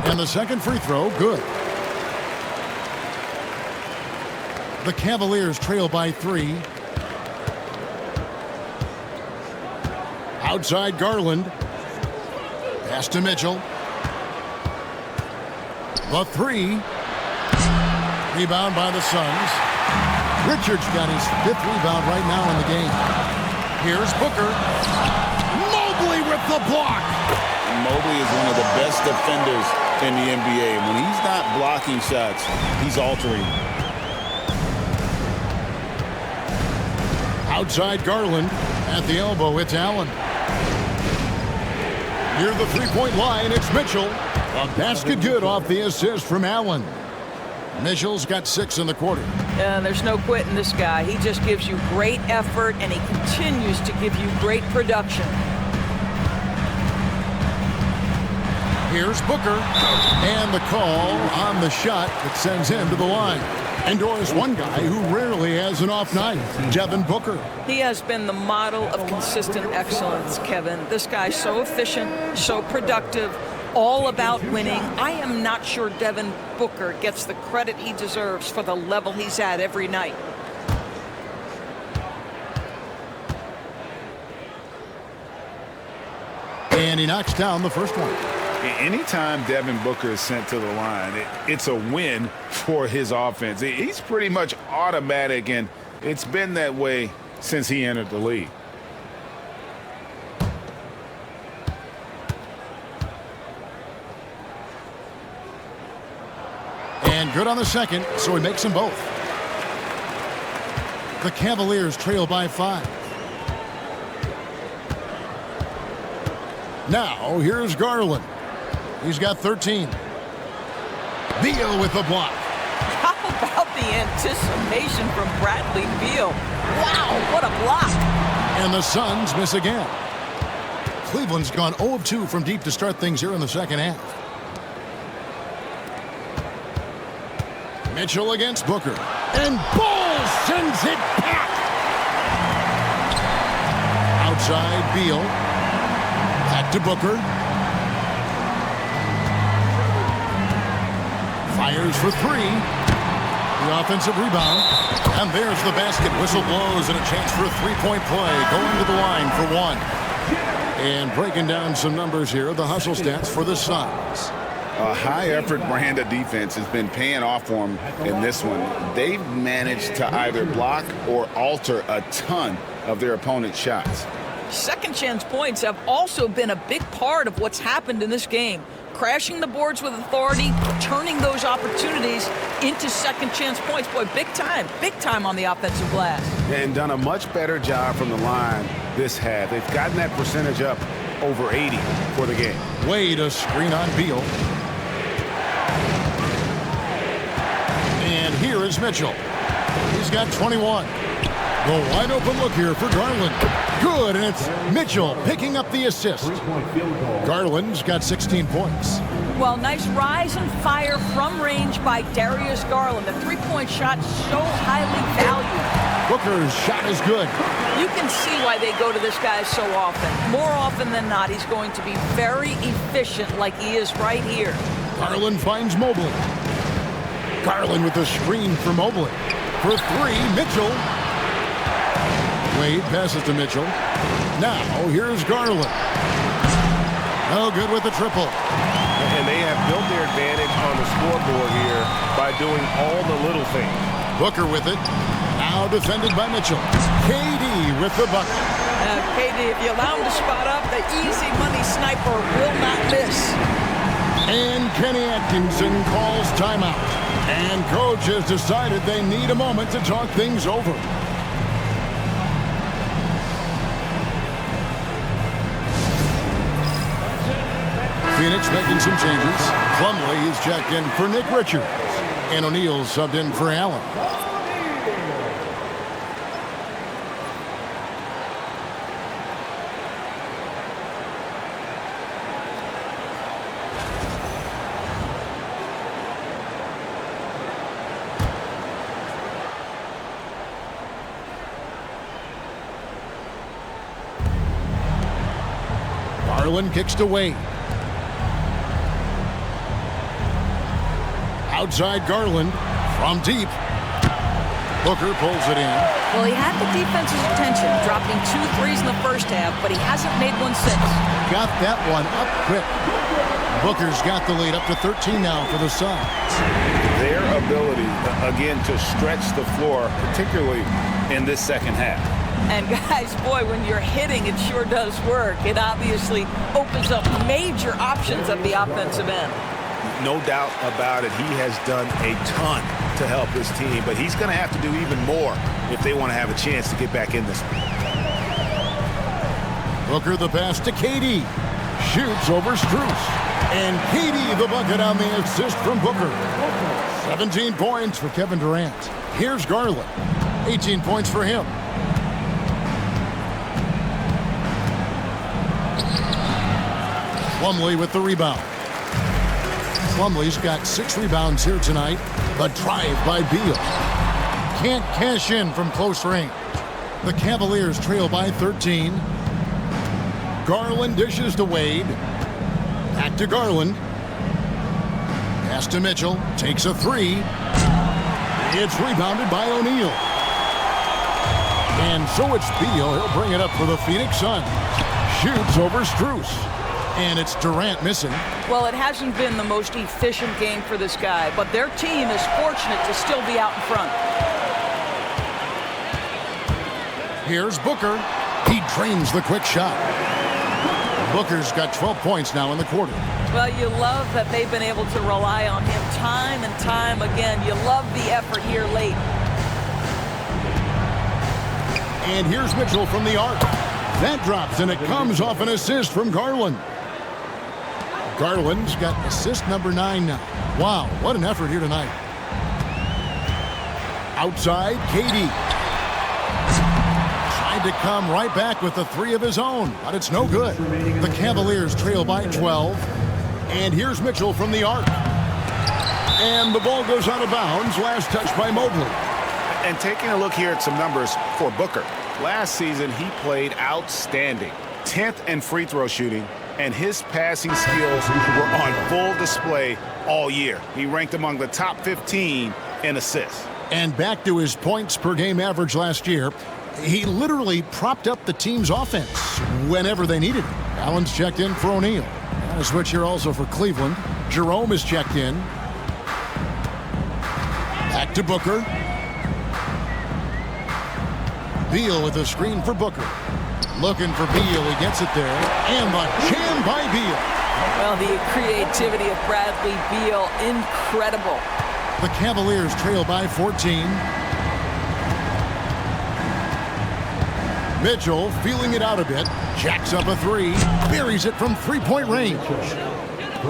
And the second free throw, good. The Cavaliers trail by 3. Outside Garland. Pass to Mitchell. The 3. Rebound by the Suns. Richards got his 5th rebound right now in the game. Here's Booker. Mobley with the block. Mobley is one of the best defenders in the NBA. When he's not blocking shots, he's altering. Outside Garland. At the elbow, it's Allen. Near the three-point line, it's Mitchell. A basket good off the assist from Allen. Mitchell's got 6 in the quarter. There's no quitting this guy. He just gives you great effort, and he continues to give you great production. Here's Booker. And the call on the shot that sends him to the line. And Doris, one guy who rarely has an off night, Devin Booker. He has been the model of consistent excellence, Kevin. This guy's so efficient, so productive, all about winning. I am not sure Devin Booker gets the credit he deserves for the level he's at every night. And he knocks down the first one. Anytime Devin Booker is sent to the line, it's a win for his offense. He's pretty much automatic, and it's been that way since he entered the league. And good on the second, so he makes them both. The Cavaliers trail by 5. Now, here's Garland. He's got 13. Beal with the block. How about the anticipation from Bradley Beal? Wow, what a block. And the Suns miss again. Cleveland's gone 0 of 2 from deep to start things here in the second half. Mitchell against Booker. And Ball sends it back. Outside Beal. Back to Booker. Fires for 3. The offensive rebound. And there's the basket. Whistle blows and a chance for a three-point play. Going to the line for 1. And breaking down some numbers here, the hustle stats for the Suns. A high-effort brand of defense has been paying off for them in this one. They've managed to either block or alter a ton of their opponent's shots. Second chance points have also been a big part of what's happened in this game. Crashing the boards with authority, turning those opportunities into second chance points. Boy, big time on the offensive glass. And done a much better job from the line this half. They've gotten that percentage up over 80 for the game. Wade a screen on Beal. And here is Mitchell. He's got 21. The wide open look here for Garland. Good, and it's Mitchell picking up the assist. Garland's got 16 points. Well, nice rise and fire from range by Darius Garland. The three-point shot so highly valued. Booker's shot is good. You can see why they go to this guy so often. More often than not, he's going to be very efficient like he is right here. Garland finds Mobley. Garland with the screen for Mobley. For 3, Mitchell. Wade passes to Mitchell. Now, here's Garland. No good with the triple. And they have built their advantage on the scoreboard here by doing all the little things. Booker with it. Now defended by Mitchell. KD with the bucket. KD, if you allow him to spot up, the easy money sniper will not miss. And Kenny Atkinson calls timeout. And coach has decided they need a moment to talk things over. Phoenix making some changes. Plumlee is checked in for Nick Richards. And O'Neal subbed in for Allen. Garland kicks to Wade. Outside Garland from deep. Booker pulls it in. Well, he had the defense's attention, dropping 2 threes in the first half, but he hasn't made one since. Got that one up quick. Booker's got the lead up to 13 now for the Suns. Their ability, again, to stretch the floor, particularly in this second half. And guys, boy, when you're hitting, it sure does work. It obviously opens up major options at the offensive end. No doubt about it. He has done a ton to help his team, but he's going to have to do even more if they want to have a chance to get back in this one. Booker the pass to KD. Shoots over Strus. And KD the bucket on the assist from Booker. 17 points for Kevin Durant. Here's Garland. 18 points for him. Plumlee with the rebound. Plumlee's got 6 rebounds here tonight. The drive by Beal. Can't cash in from close range. The Cavaliers trail by 13. Garland dishes to Wade. Back to Garland. Pass to Mitchell. Takes a 3. It's rebounded by O'Neal. And so it's Beal. He'll bring it up for the Phoenix Suns. Shoots over Strus. And it's Durant missing. Well, it hasn't been the most efficient game for this guy, but their team is fortunate to still be out in front. Here's Booker. He drains the quick shot. Booker's got 12 points now in the quarter. Well, you love that they've been able to rely on him time and time again. You love the effort here late. And here's Mitchell from the arc. That drops, and it comes off an assist from Garland. Garland's got assist number 9 now. Wow, what an effort here tonight. Outside, KD. Tried to come right back with the 3 of his own, but it's no good. The Cavaliers trail by 12. And here's Mitchell from the arc. And the ball goes out of bounds. Last touch by Mobley. And taking a look here at some numbers for Booker. Last season, he played outstanding. 10th in free throw shooting, and his passing skills were on full display all year. He ranked among the top 15 in assists. And back to his points per game average last year, he literally propped up the team's offense whenever they needed it. Allen's checked in for O'Neal. And a switch here also for Cleveland. Jerome is checked in. Back to Booker. Beal with a screen for Booker. Looking for Beal. He gets it there. And the jam by Beal. Well, the creativity of Bradley Beal, incredible. The Cavaliers trail by 14. Mitchell feeling it out a bit. Jacks up a 3. Buries it from three-point range.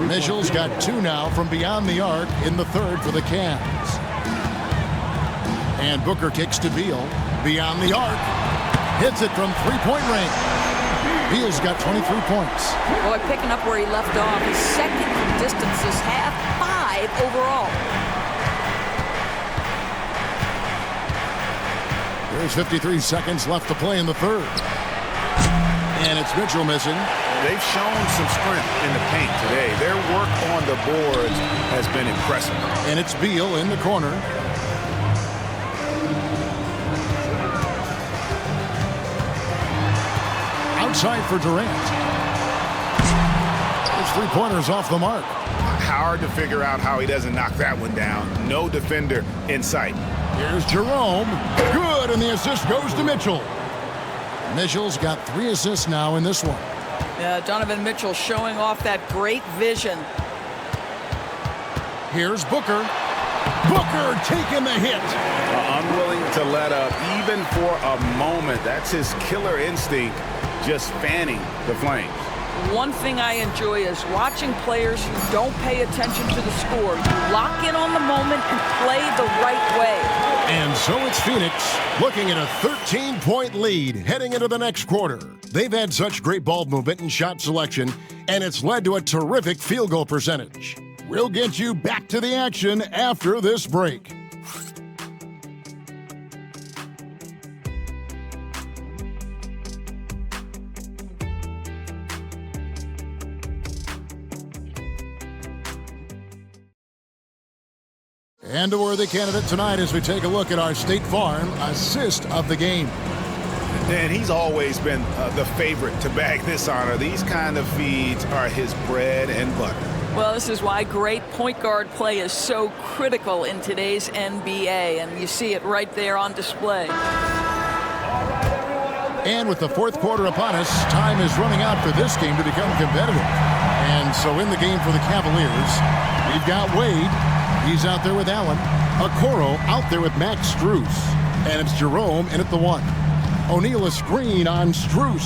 Mitchell's got 2 now from beyond the arc in the third for the Cavs. And Booker kicks to Beal. Beyond the arc. Hits it from three-point range. Beal's got 23 points. Boy, picking up where he left off. His second from distance this half, 5 overall. There's 53 seconds left to play in the third. And it's Mitchell missing. They've shown some strength in the paint today. Their work on the boards has been impressive. And it's Beal in the corner. Outside for Durant. His three-pointer's off the mark. Hard to figure out how he doesn't knock that one down. No defender in sight. Here's Jerome. Good, and the assist goes to Mitchell. Mitchell's got 3 assists now in this one. Yeah, Donovan Mitchell showing off that great vision. Here's Booker. Booker taking the hit. Unwilling to let up even for a moment. That's his killer instinct, just fanning the flames. One thing I enjoy is watching players who don't pay attention to the score. You lock in on the moment and play the right way. And so it's Phoenix looking at a 13-point lead heading into the next quarter. They've had such great ball movement and shot selection, and it's led to a terrific field goal percentage. We'll get you back to the action after this break. And a worthy candidate tonight as we take a look at our State Farm assist of the game. And he's always been the favorite to bag this honor. These kind of feeds are his bread and butter. Well, this is why great point guard play is so critical in today's NBA, and you see it right there on display. And with the fourth quarter upon us, time is running out for this game to become competitive. And so in the game for the Cavaliers, we've got Wade. He's out there with Allen. Okoro out there with Max Strus. And it's Jerome in at the 1. O'Neal a screen on Strus.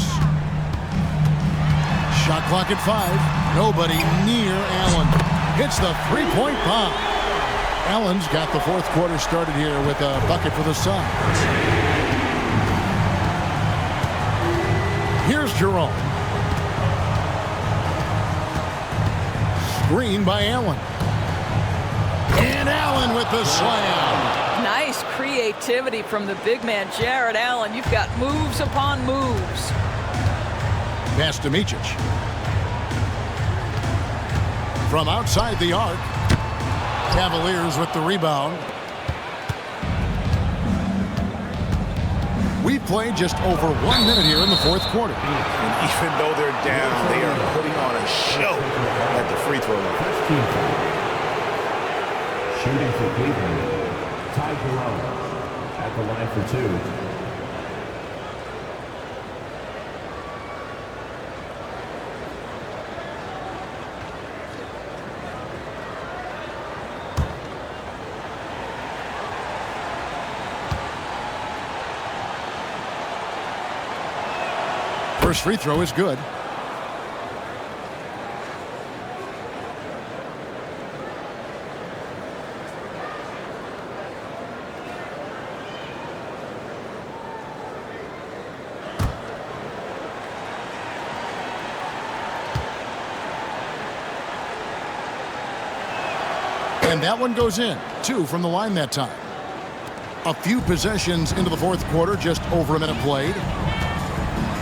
Shot clock at 5. Nobody near Allen. Hits the three-point bomb. Allen's got the fourth quarter started here with a bucket for the Suns. Here's Jerome. Screen by Allen. And Allen with the slam. Nice creativity from the big man, Jared Allen. You've got moves upon moves. Pass to Micic. From outside the arc. Cavaliers with the rebound. We played just over 1 minute here in the fourth quarter. And even though they're down, they are putting on a show at the free throw line. Shooting for Cleveland, Ty Jerome at the line for two. First free throw is good. And that one goes in. 2 from the line that time. A few possessions into the fourth quarter, just over a minute played.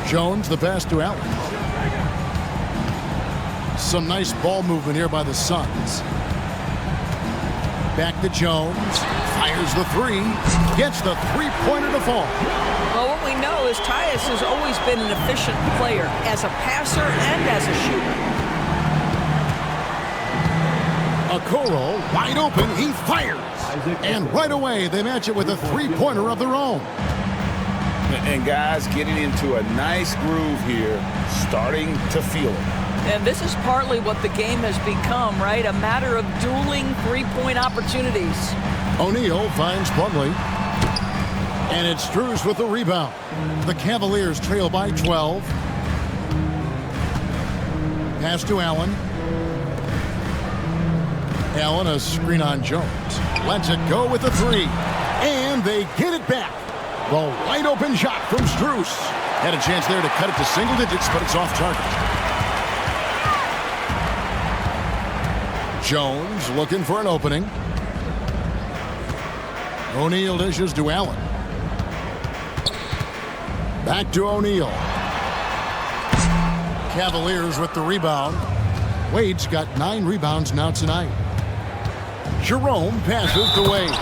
Jones, the pass to Allen. Some nice ball movement here by the Suns. Back to Jones. Fires the three. Gets the three-pointer to fall. Well, what we know is Tyus has always been an efficient player as a passer and as a shooter. Okoro, wide open. He fires. And right away, they match it with a three-pointer of their own. And guys getting into a nice groove here, starting to feel it. And this is partly what the game has become, right? A matter of dueling three-point opportunities. O'Neal finds Plumlee. And it's Strus with the rebound. The Cavaliers trail by 12. Pass to Allen. Allen, a screen on Jones. Lets it go with the three. And they get it back. The wide open shot from Strus. Had a chance there to cut it to single digits, but it's off target. Jones looking for an opening. O'Neal dishes to Allen. Back to O'Neal. Cavaliers with the rebound. Wade's got 9 rebounds now tonight. Jerome passes to Wade.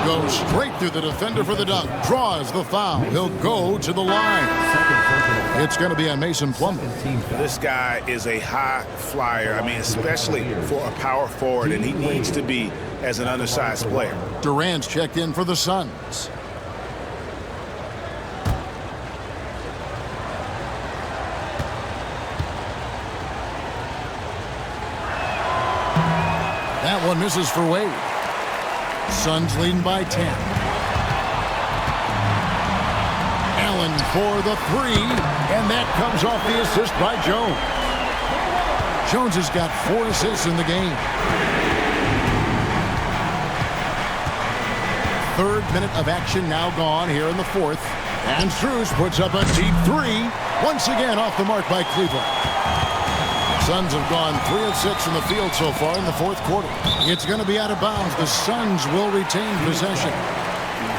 Goes straight through the defender for the dunk. Draws the foul. He'll go to the line. It's going to be on Mason Plumlee. This guy is a high flyer. I mean, especially for a power forward, and he needs to be as an undersized player. Durant's checked in for the Suns. That one misses for Wade. Suns leading by 10. Allen for the three, and that comes off the assist by Jones. Jones has got 4 assists in the game. 3rd minute of action now gone here in the 4th. And Strus puts up a deep 3. Once again off the mark by Cleveland. Suns have gone 3 of 6 in the field so far in the fourth quarter. It's going to be out of bounds. The Suns will retain possession.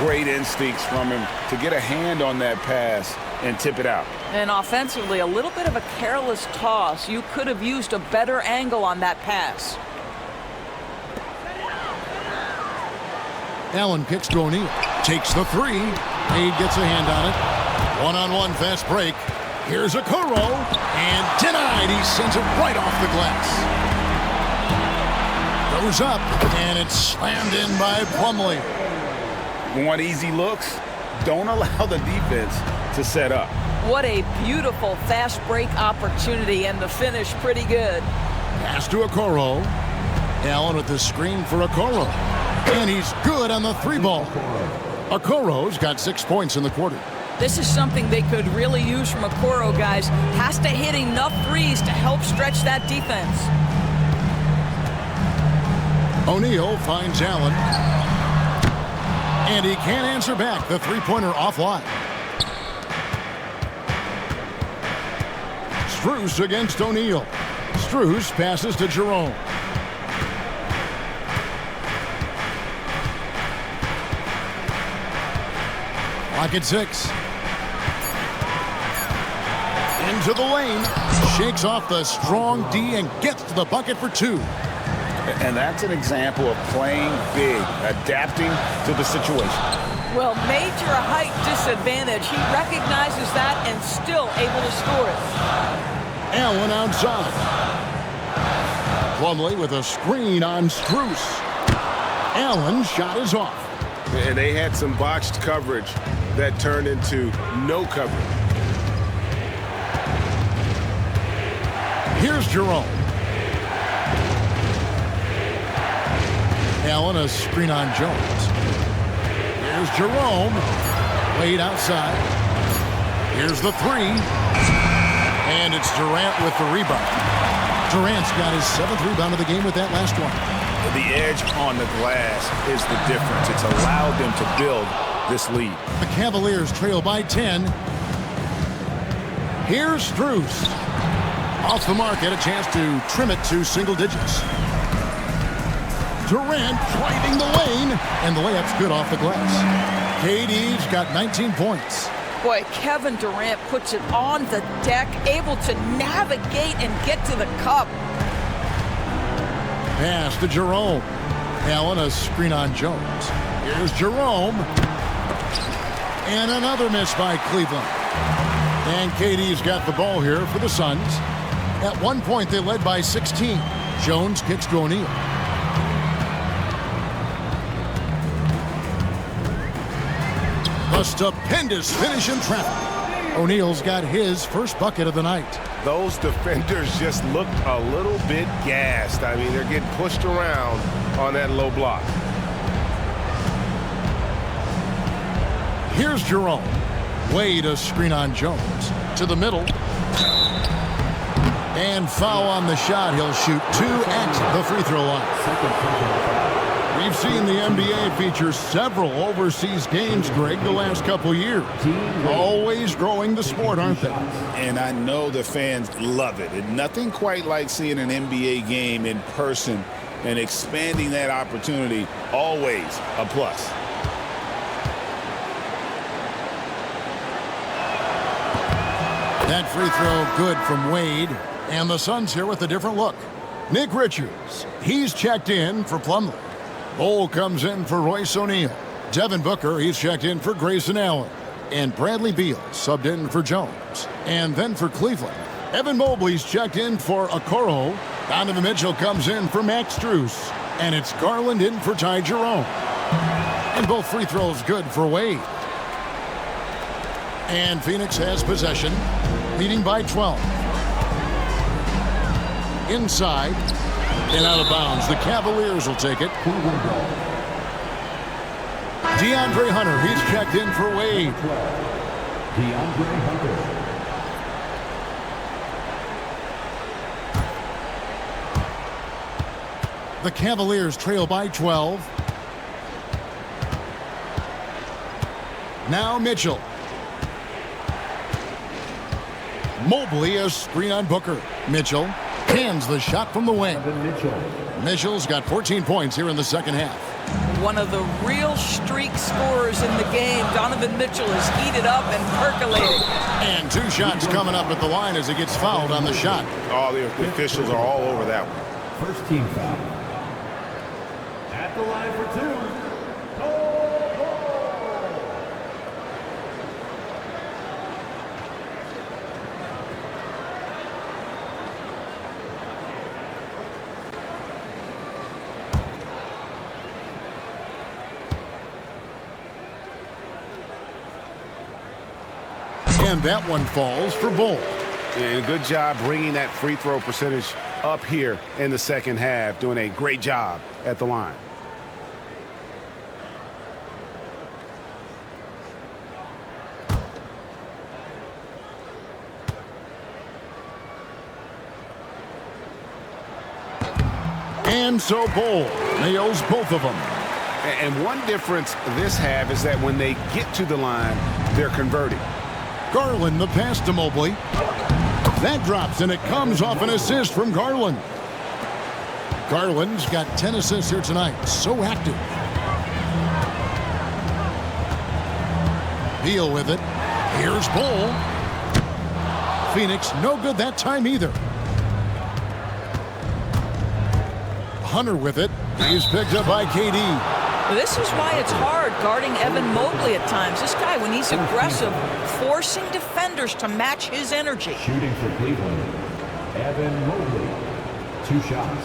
Great instincts from him to get a hand on that pass and tip it out. And offensively, a little bit of a careless toss. You could have used a better angle on that pass. Allen kicks to O'Neal. Takes the 3. Wade gets a hand on it. One-on-one fast break. Here's Okoro, and denied. He sends it right off the glass. Goes up, and it's slammed in by Plumlee. Want easy looks? Don't allow the defense to set up. What a beautiful fast break opportunity, and the finish pretty good. Pass to Okoro. Allen with the screen for Okoro. And he's good on the 3 ball. Okoro's got 6 points in the quarter. This is something they could really use from Okoro, guys. Has to hit enough threes to help stretch that defense. O'Neal finds Allen. And he can't answer back. The three-pointer offline. Strus against O'Neal. Strus passes to Jerome. Pocket 6. Into the lane. Shakes off the strong D and gets to the bucket for 2. And that's an example of playing big, adapting to the situation. Well, major height disadvantage. He recognizes that and still able to score it. Allen outside. Plumlee with a screen on Strus. Allen's shot is off. And they had some botched coverage that turned into no coverage. Here's Jerome. Allen, a screen on Jones. Here's Jerome. Wade outside. Here's the 3. And it's Durant with the rebound. Durant's got his 7th rebound of the game with that last one. The edge on the glass is the difference. It's allowed them to build this lead. The Cavaliers trail by 10. Here's Strus. Off the mark, had a chance to trim it to single digits. Durant driving the lane, and the layup's good off the glass. KD's got 19 points. Boy, Kevin Durant puts it on the deck, able to navigate and get to the cup. Pass to Jerome. Allen, a screen on Jones. Here's Jerome. And another miss by Cleveland. And KD's got the ball here for the Suns. At one point, they led by 16. Jones kicks to O'Neal. A stupendous finish in traffic. O'Neal's got his first bucket of the night. Those defenders just looked a little bit gassed. I mean, they're getting pushed around on that low block. Here's Jerome. Wade, a screen on Jones. To the middle. And foul on the shot. He'll shoot 2 at the free throw line. We've seen the NBA feature several overseas games, Greg, the last couple years. Always growing the sport, aren't they? And I know the fans love it. And nothing quite like seeing an NBA game in person and expanding that opportunity, always a plus. That free throw good from Wade. And the Suns here with a different look. Nick Richards, he's checked in for Plumlee. Bol comes in for Royce O'Neal. Devin Booker, he's checked in for Grayson Allen. And Bradley Beal subbed in for Jones. And then for Cleveland, Evan Mobley's checked in for Okoro. Donovan Mitchell comes in for Max Strus. And it's Garland in for Ty Jerome. And both free throws good for Wade. And Phoenix has possession, leading by 12. Inside. And out of bounds. The Cavaliers will take it. DeAndre Hunter, he's checked in for Wade. DeAndre Hunter. The Cavaliers trail by 12. Now Mitchell. Mobley, a screen on Booker. Mitchell hands the shot from the wing. Mitchell's got 14 points here in the second half. One of the real streak scorers in the game. Donovan Mitchell is heated up and percolating. And 2 shots coming up at the line as he gets fouled on the shot. All the officials are all over that one. First team foul. At the line for 2. And that one falls for Bol. And good job bringing that free throw percentage up here in the second half. Doing a great job at the line. And so Bol nails both of them. And one difference this half is that when they get to the line, they're converting. Garland, the pass to Mobley. That drops, and it comes off an assist from Garland. Garland's got 10 assists here tonight. So active. Beal with it. Here's Bull. Phoenix no good that time either. Hunter with it. He's picked up by KD. This is why it's hard guarding Evan Mobley at times. This guy, when he's aggressive, forcing defenders to match his energy. Shooting for Cleveland, Evan Mobley. 2 shots.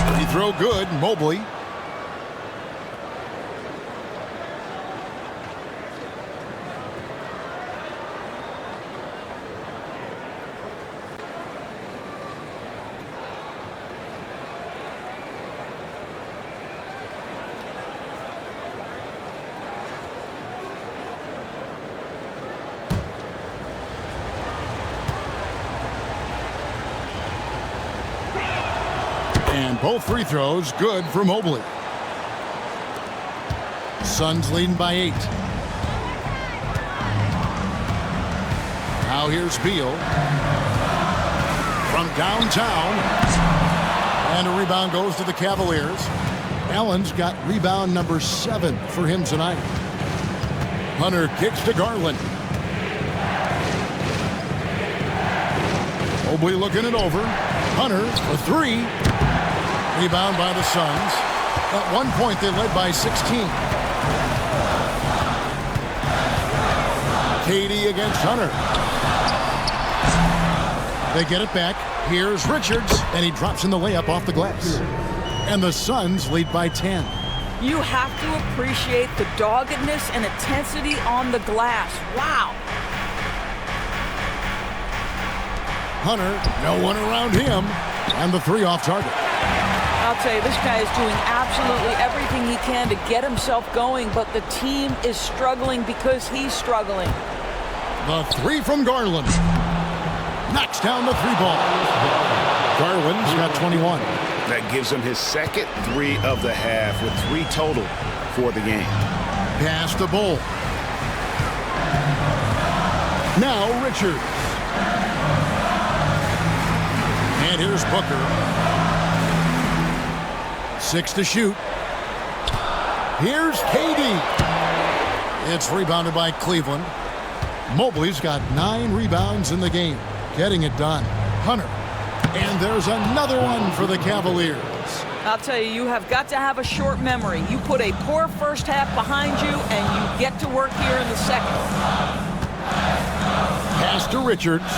Free throw good, Mobley. And both free throws good for Mobley. Suns leading by 8. Now here's Beal. From downtown. And a rebound goes to the Cavaliers. Allen's got rebound number 7 for him tonight. Hunter kicks to Garland. Mobley looking it over. Hunter for 3. Rebound by the Suns. At one point, they led by 16. KD against Hunter. They get it back. Here's Richards, and he drops in the layup off the glass. And the Suns lead by 10. You have to appreciate the doggedness and intensity on the glass. Wow. Hunter, no one around him. And the 3 off target. I'll tell you, this guy is doing absolutely everything he can to get himself going, but the team is struggling because he's struggling. The 3 from Garland. Knocks down the 3-ball. Garland's got 21. That gives him his second 3 of the half with 3 total for the game. Pass the Bull. Now Richards. And here's Booker. 6 to shoot. Here's KD. It's rebounded by Cleveland. Mobley's got 9 rebounds in the game. Getting it done. Hunter. And there's another one for the Cavaliers. I'll tell you, you have got to have a short memory. You put a poor first half behind you, and you get to work here in the second. Pass to Richards.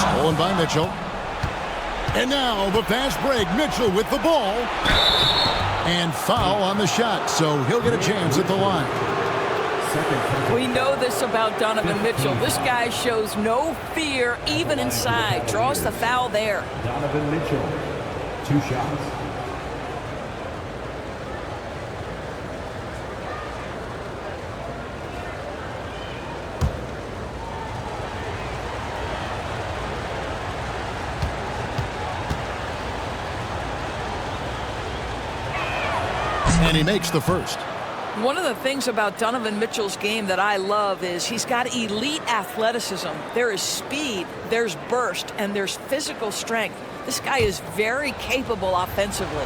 Stolen by Mitchell. And now the fast break. Mitchell with the ball. And foul on the shot, so he'll get a chance at the line. We know this about Donovan Mitchell. This guy shows no fear even inside. Draws the foul there. Donovan Mitchell. 2 shots. And he makes the first. One of the things about Donovan Mitchell's game that I love is he's got elite athleticism. There is speed, there's burst, and there's physical strength. This guy is very capable offensively.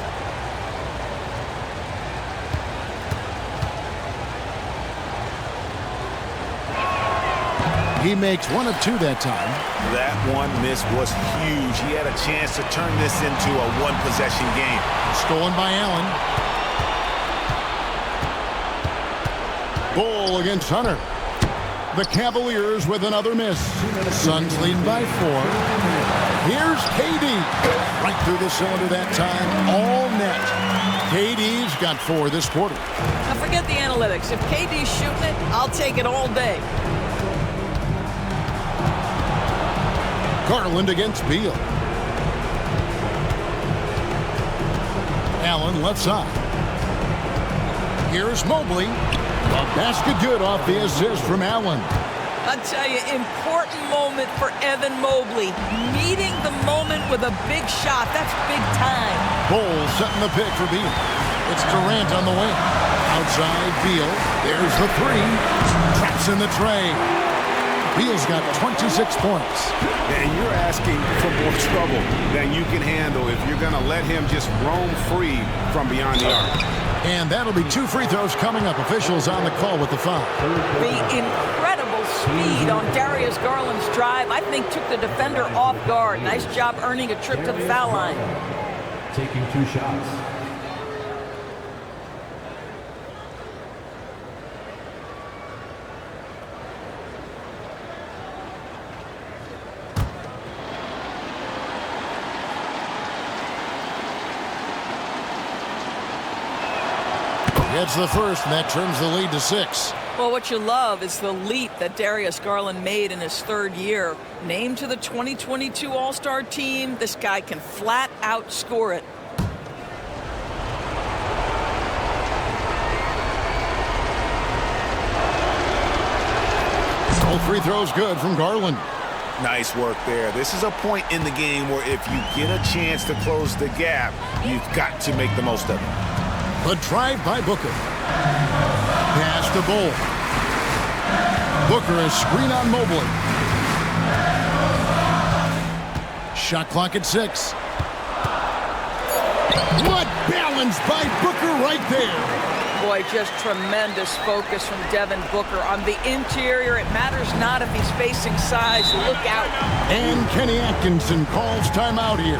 He makes 1 of 2 that time. That one miss was huge. He had a chance to turn this into a 1-possession game. Stolen by Allen. Bull against Hunter. The Cavaliers with another miss. Suns leading by 4. Here's KD. Right through the cylinder that time. All net. KD's got 4 this quarter. Now forget the analytics. If KD's shooting it, I'll take it all day. Garland against Beal. Allen left side. Here's Mobley. A basket good off the assist from Allen. I'll tell you, important moment for Evan Mobley. Meeting the moment with a big shot. That's big time. Bowles setting the pick for Beal. It's Durant on the wing. Outside Beal. There's the three. Traps in the tray. Beal's got 26 points. And you're asking for more trouble than you can handle if you're going to let him just roam free from beyond the arc. And that'll be 2 free throws coming up. Officials on the call with the foul. The incredible speed on Darius Garland's drive, I think, took the defender off guard. Nice job earning a trip to the foul line. Taking 2 shots. Gets the first, and that trims the lead to 6. Well, what you love is the leap that Darius Garland made in his 3rd year. Named to the 2022 All-Star team, this guy can flat out score it. All free throws good from Garland. Nice work there. This is a point in the game where if you get a chance to close the gap, you've got to make the most of it. The drive by Booker. Pass to Bol. Booker is screen on Mobley. Shot clock at 6. What balance by Booker right there. Boy, just tremendous focus from Devin Booker. On the interior, it matters not if he's facing size. Look out. And Kenny Atkinson calls timeout here.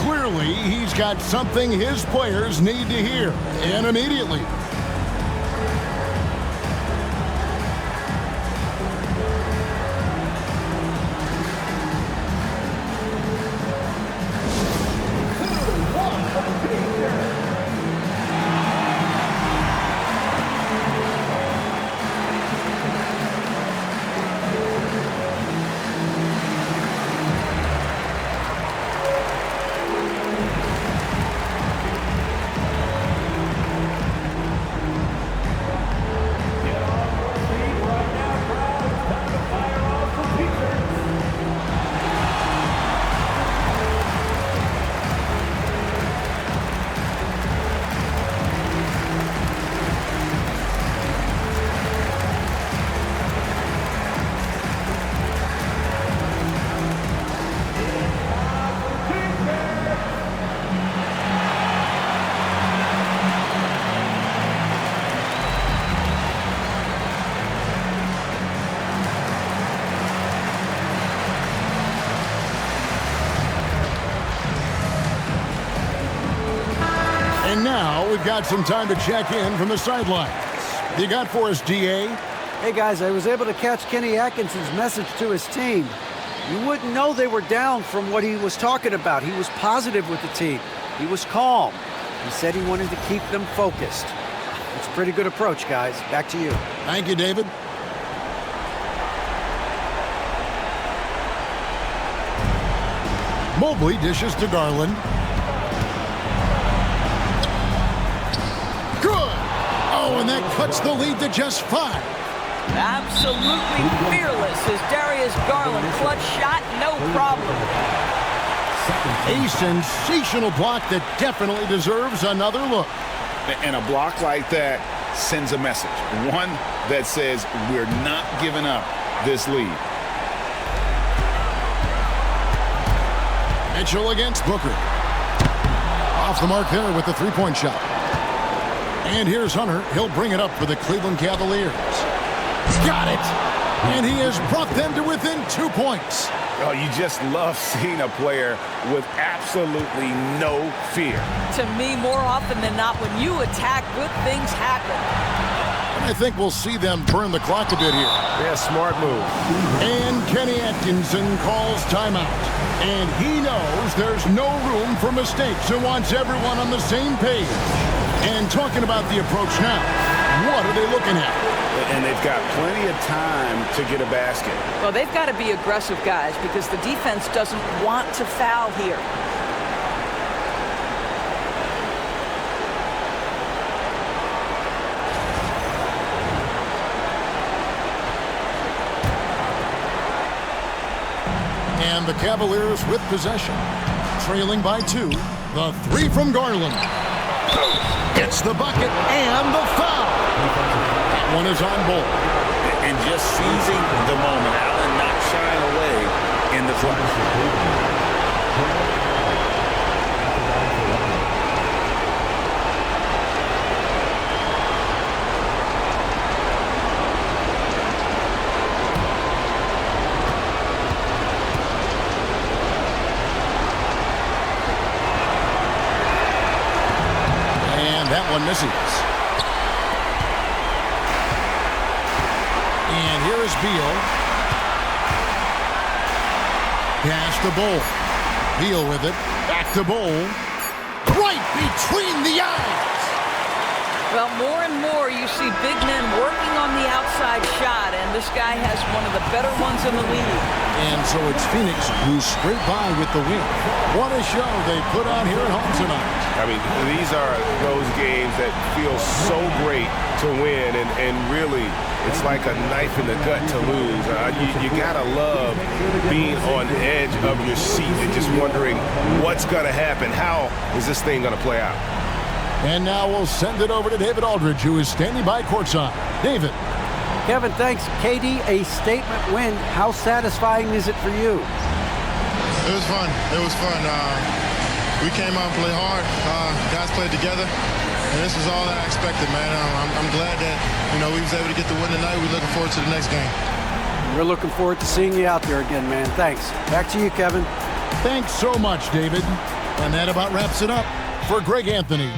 Clearly, he's got something his players need to hear, and immediately. And now we've got some time to check in from the sidelines. You got for us, DA? Hey, guys, I was able to catch Kenny Atkinson's message to his team. You wouldn't know they were down from what he was talking about. He was positive with the team. He was calm. He said he wanted to keep them focused. It's a pretty good approach, guys. Back to you. Thank you, David. Mobley dishes to Garland. Good! Oh, and that cuts the lead to just 5. Absolutely fearless is Darius Garland. Clutch shot, no problem. A sensational block that definitely deserves another look. And a block like that sends a message. One that says we're not giving up this lead. Mitchell against Booker. Off the mark there with the three-point shot. And here's Hunter. He'll bring it up for the Cleveland Cavaliers. Got it! And he has brought them to within 2 points. Oh, you just love seeing a player with absolutely no fear. To me, more often than not, when you attack, good things happen. And I think we'll see them burn the clock a bit here. Yeah, smart move. And Kenny Atkinson calls timeout. And he knows there's no room for mistakes and wants everyone on the same page. And talking about the approach now, what are they looking at? And they've got plenty of time to get a basket. Well, they've got to be aggressive, guys, because the defense doesn't want to foul here. And the Cavaliers with possession. Trailing by 2. The 3 from Garland. Gets the bucket and the foul. That one is on Bull. And just seizing the moment. Allen not shying away in the clutch. That one misses. And here is Beal. Pass to Bull. Beal with it. Back to Bull. Right between the eyes. Well, more and more you see big men working on the outside shot, and this guy has one of the better ones in the league. And so it's Phoenix who scraped by with the win. What a show they put on here at home tonight. I mean, these are those games that feel so great to win, and really, it's like a knife in the gut to lose. You gotta love being on the edge of your seat and just wondering what's gonna happen. How is this thing gonna play out? And now we'll send it over to David Aldridge, who is standing by courtside. David. Kevin, thanks. KD, a statement win. How satisfying is it for you? It was fun. It was fun. We came out and played hard. Guys played together, and this was all I expected, man. I'm glad that we was able to get the win tonight. We're looking forward to the next game. We're looking forward to seeing you out there again, man. Thanks. Back to you, Kevin. Thanks so much, David. And that about wraps it up. For Greg Anthony,